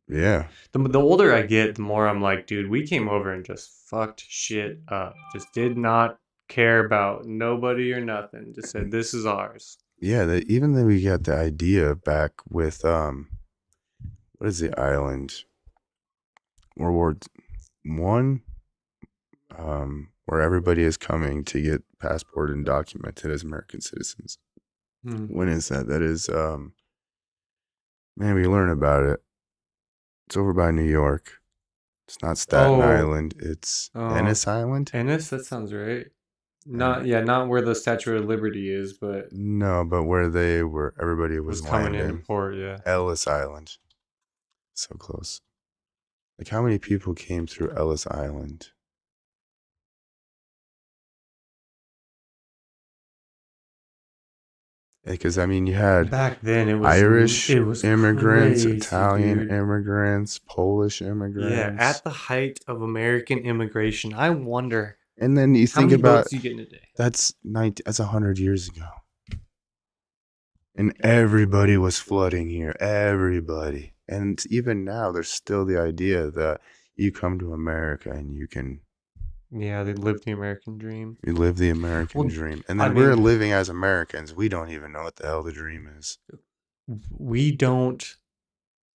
yeah. The older I get, the more I'm like, dude, we came over and just fucked shit up. Just did not care about nobody or nothing. Just said, this is ours. Yeah, even though we got the idea back with, what is the island? World War One, where everybody is coming to get passported and documented as American citizens. When is that? That is, man, we learn about it. It's over by New York. It's not Staten Island. It's Ennis Island. Ennis, that sounds right. Not where the Statue of Liberty is, but No, but where everybody was coming landing. into port, yeah. Ellis Island. So close. Like, how many people came through Ellis Island? Because, I mean, you had back then it was Irish immigrants, crazy, Italian dude. immigrants, Polish immigrants. Yeah, at the height of American immigration, I wonder and then you how think many about boats you get in a day. that's 100 years ago. And everybody was flooding here. Everybody. And even now, there's still the idea that you come to America and you can... Yeah, they live the American dream. We live the American dream. And then we're living as Americans. We don't even know what the hell the dream is. We don't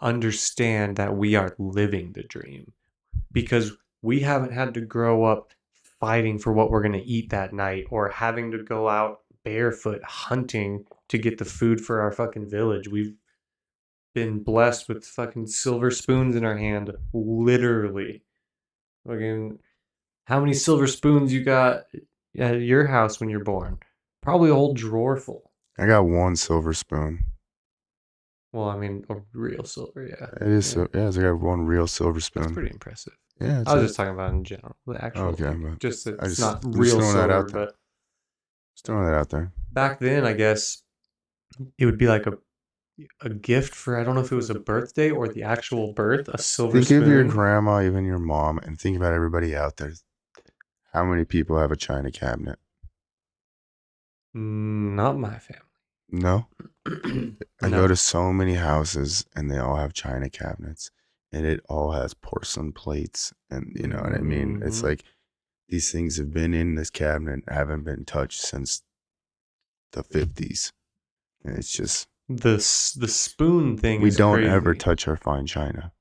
understand that we are living the dream because we haven't had to grow up fighting for what we're going to eat that night or having to go out barefoot hunting to get the food for our fucking village. We've been blessed with fucking silver spoons in our hand, literally. Fucking, how many silver spoons you got at your house when you're born? Probably a whole drawer full. I got one silver spoon. Well, I mean, a real silver, yeah. It is so. Yeah, I got one real silver spoon. That's pretty impressive. Yeah, I was just talking about in general, the actual. Okay, but just that it's just- not I'm just real throwing that silver, out there. but just throwing that out there. back then, I guess it would be like a gift for, I don't know if it was a birthday or the actual birth, a silver Think spoon. of your grandma, even your mom, and think about everybody out there. How many people have a china cabinet? Not my family. No? I No. go to so many houses and they all have china cabinets and it all has porcelain plates. And you know what I mean? It's Mhm. like these things have been in this cabinet, haven't been touched since the 50s. And it's just, The spoon thing we is don't crazy. ever touch our fine china.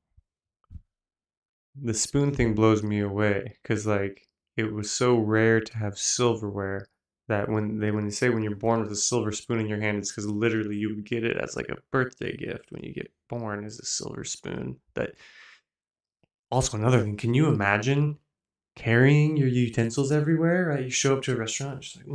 The spoon thing blows me away because like it was so rare to have silverware that when they say when you're born with a silver spoon in your hand, it's because literally you would get it as like a birthday gift when you get born as a silver spoon. That also another thing. Can you imagine carrying your utensils everywhere? Right, you show up to a restaurant, it's like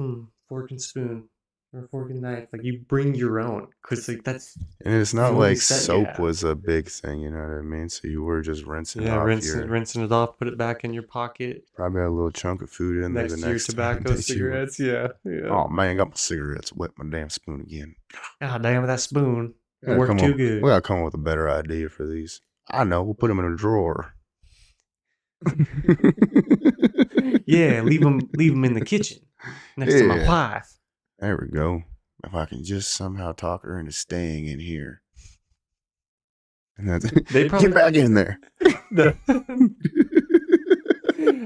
fork and spoon. or a fork and knife. Like you bring your own, cause like that's And it's not fully like set, soap yeah. was a big thing, you know what I mean? So you were just rinsing yeah, off rinsing it off, put it back in your pocket probably had a little chunk of food in there next the to your next time tobacco, that you- cigarettes. Yeah. Oh man, I got my cigarettes. Wet my damn spoon again. God damn with that spoon. It We worked too good. gotta come up with a better idea for these. I know. We'll put them in a drawer. Yeah, leave them in the kitchen next to my Yeah. wife. There we go. If I can just somehow talk her into staying in here. And that's They probably- get back in there. I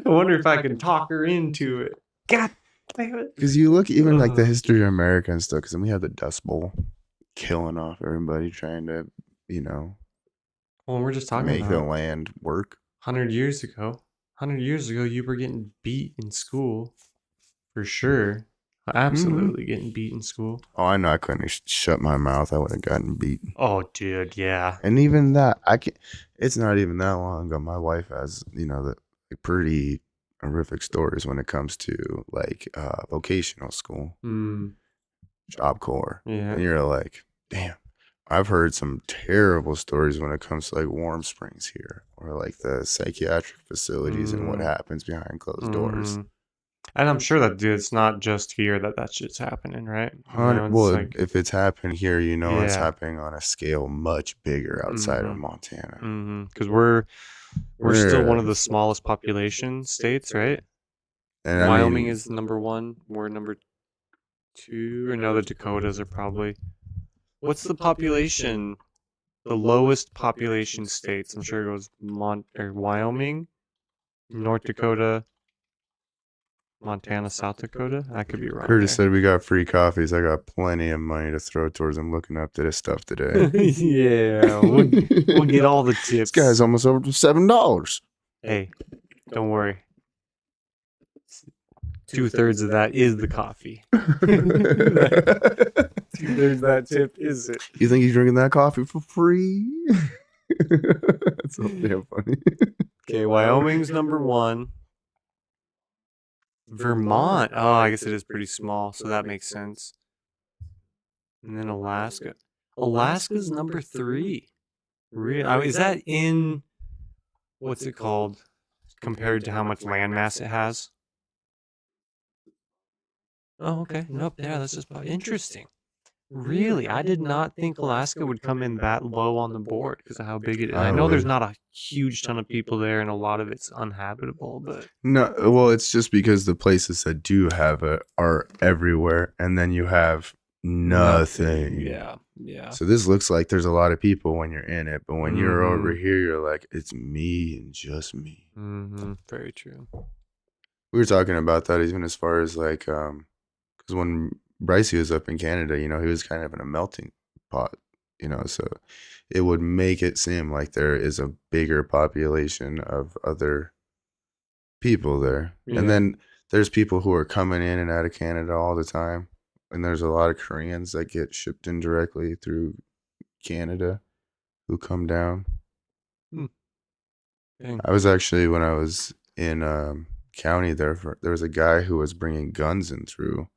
wonder if I can talk her into it. God damn it. Because you look even like the Ugh. history of America and stuff. Because then we have the Dust Bowl killing off everybody trying to, Well, we're just talking make the about land work. 100 years ago. 100 years ago, you were getting beat in school. For sure. Absolutely getting beat in school. Oh, I know. I couldn't shut my mouth. I would have gotten beaten. Oh, dude, yeah. And even that, I can. It's not even that long ago. My wife has, the pretty horrific stories when it comes to vocational school, Job Corps, Yeah. and you're like, damn. I've heard some terrible stories when it comes to like Warm Springs here, or like the psychiatric facilities and what happens behind closed doors. And I'm sure that, dude, it's not just here that shit's happening, right? You know, it's Well, like- if it's happening here, it's Yeah. happening on a scale much bigger outside of Montana. Because we're still one of the smallest population states, right? And I Wyoming mean, is number 1. We're number 2. Or no, the Dakotas are probably. What's the population? The lowest population states. I'm sure it goes Wyoming, North Dakota, Montana, South Dakota. I could be wrong. Curtis said we got free coffees. I got plenty of money to throw towards him looking up to this stuff today. Yeah, we'll get all the tips. This guy's almost over to $7. Hey, don't worry. 2/3 of that is the coffee. 2/3 of that tip is it. You think he's drinking that coffee for free? That's so damn funny. Okay, Wyoming's number 1. Vermont. Oh, I guess it is pretty small, so that makes sense. And then Alaska. Alaska's number 3. Is that in what's it called compared to how much landmass it has? Oh, okay. Nope. Yeah, that's just interesting. Really, I did not think Alaska would come in that low on the board because of how big it is. I know there's not a huge ton of people there, and a lot of it's uninhabitable. But No, well, it's just because the places that do have it are everywhere, and then you have nothing. yeah. So this looks like there's a lot of people when you're in it, but when you're over here, you're like, it's me and just me. Very true. We were talking about that even as far as like, because when Brycey was up in Canada, he was kind of in a melting pot, so it would make it seem like there is a bigger population of other people there. Yeah. And then there's people who are coming in and out of Canada all the time. And there's a lot of Koreans that get shipped in directly through Canada who come down. Dang. I was actually, when I was in county there was a guy who was bringing guns in through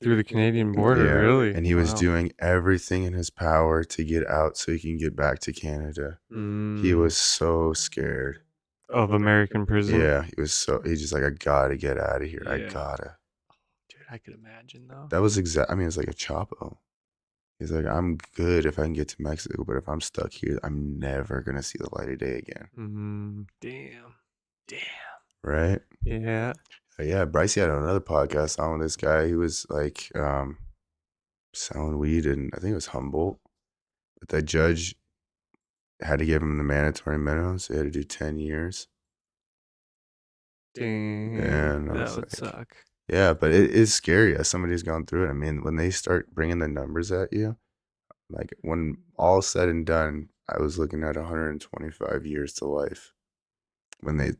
Through the Canadian border, really? And he was Wow. doing everything in his power to get out so he can get back to Canada. He was so scared. Of American prison. Yeah, he's just like, I gotta get out of here. I Yeah. gotta. Dude, I could imagine though. That was it's like a Chapo. He's like, I'm good if I can get to Mexico, but if I'm stuck here, I'm never gonna see the light of day again. Damn. Right? Yeah. Yeah, Brycey had another podcast on with this guy. He was like selling weed in, I think it was Humboldt. But that judge had to give him the mandatory minimum, so he had to do 10 years. Dang. And I that was would like, suck. Yeah, but it is scary as somebody who's gone through it. I mean, when they start bringing the numbers at you, like when all said and done, I was looking at 125 years to life when they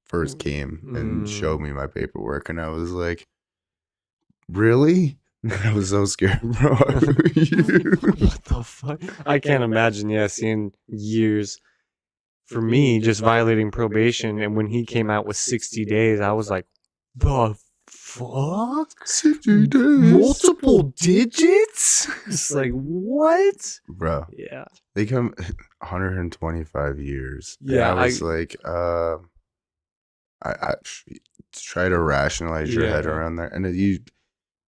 first came and showed me my paperwork. And I was like, really? I was so scared, bro. What the fuck? I can't imagine, seeing years. For me, just violating probation, and when he came out with 60 days, I was like, the fuck? 60 days. Multiple digits? It's like, what? Bro, Yeah. they come 125 years. And Yeah, I was like, I try to rationalize your head Yeah. around that. And you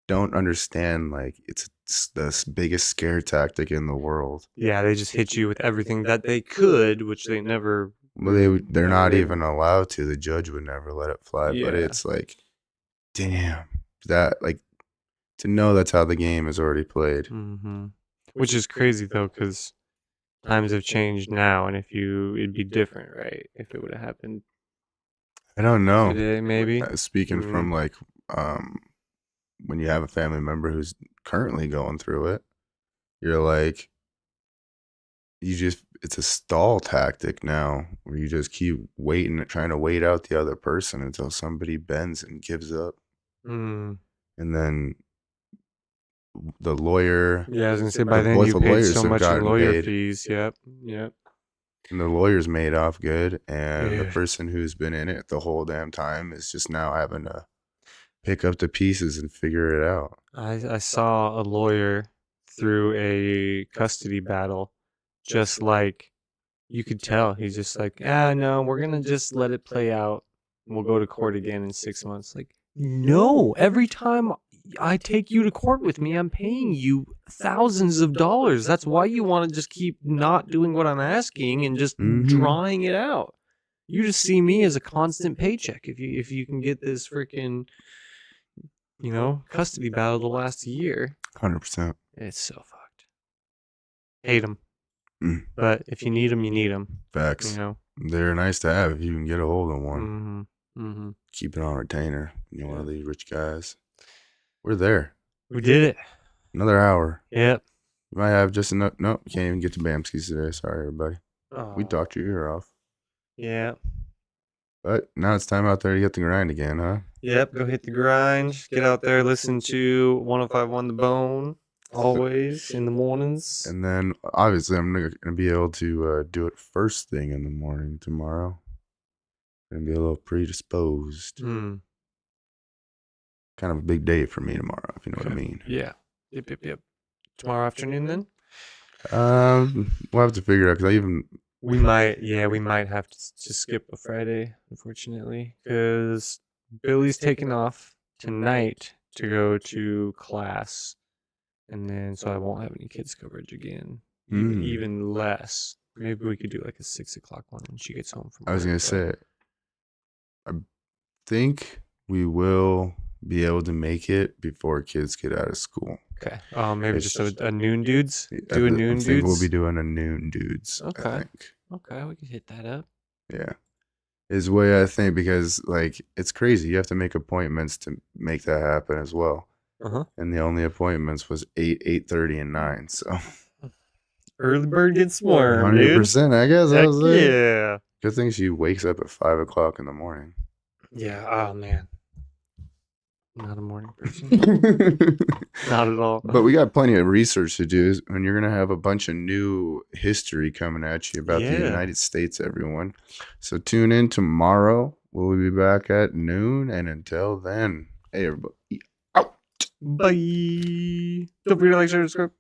don't understand, like, it's the biggest scare tactic in the world. Yeah, they just hit you with everything that they could, which they never. Well, they're not never- even allowed to. The judge would never let it fly. But Yeah. it's like, damn, that, like, to know that's how the game is already played. Mhm. Which is crazy though, because times have changed now, and it'd be different, right? If it would have happened I don't know. today, maybe. Speaking from like when you have a family member who's currently going through it, you're like, it's a stall tactic now where you just keep waiting, trying to wait out the other person until somebody bends and gives up. Mm. And then the lawyer, Yeah, I was gonna say by then both you the paid lawyers so have much in gotten lawyer paid. fees. Yep. And the lawyer's made off good, and the Yeah. person who's been in it the whole damn time is just now having to pick up the pieces and figure it out. I saw a lawyer through a custody battle, just like you could tell. He's just like, no, we're gonna just let it play out. We'll go to court again in 6 months. Like, no, every time I take you to court with me, I'm paying you thousands of dollars. That's why you want to just keep not doing what I'm asking and just drawing it out. You just see me as a constant paycheck. If you can get this freaking, custody battle to last a year, 100%. it's so fucked. Hate them. Mm. But if you need them, you need them. Facts. They're nice to have if you can get a hold of one. Mm-hmm. Mm-hmm. Keep it on retainer. You're one of these rich guys. We're there. We did it. Another hour. Yep. You might have just enough. Nope, can't even get to Bamski's today. Sorry, everybody. We talked your ear off. Yeah. But now it's time out there to get the grind again, huh? Yep. Go hit the grind. Get out there. Listen to 105.1 The Bone. Always in the mornings. And then obviously I'm going to be able to do it first thing in the morning tomorrow. Going to be a little predisposed. Mm. Kind of a big day for me tomorrow, if you know what I mean. Yeah. Yep. Tomorrow afternoon then? We'll have to figure it out because we might have to skip a Friday, unfortunately, because Billy's taking off tonight to go to class, and then so I won't have any kids coverage again. Even less. Maybe we could do like a 6 o'clock one when she gets home from. I was gonna say, I think we will be able to make it before kids get out of school. Okay. Maybe just a noon dudes. Do a noon dudes. I think we'll be doing a noon dudes. Okay. I think. Okay, we can hit that up. Yeah. Is the way I think, because like it's crazy. You have to make appointments to make that happen as well. And the only appointments was 8, 8:30, and 9. So early bird gets worm, 100%. I guess. I was like, yeah. good thing she wakes up at 5 o'clock in the morning. Yeah. Oh man. Not a morning person. Not at all. But we got plenty of research to do, and you're going to have a bunch of new history coming at you about the United States, everyone. So tune in tomorrow. We'll be back at noon, and until then, hey, everybody. Out. Bye. Don't forget to like, share, subscribe.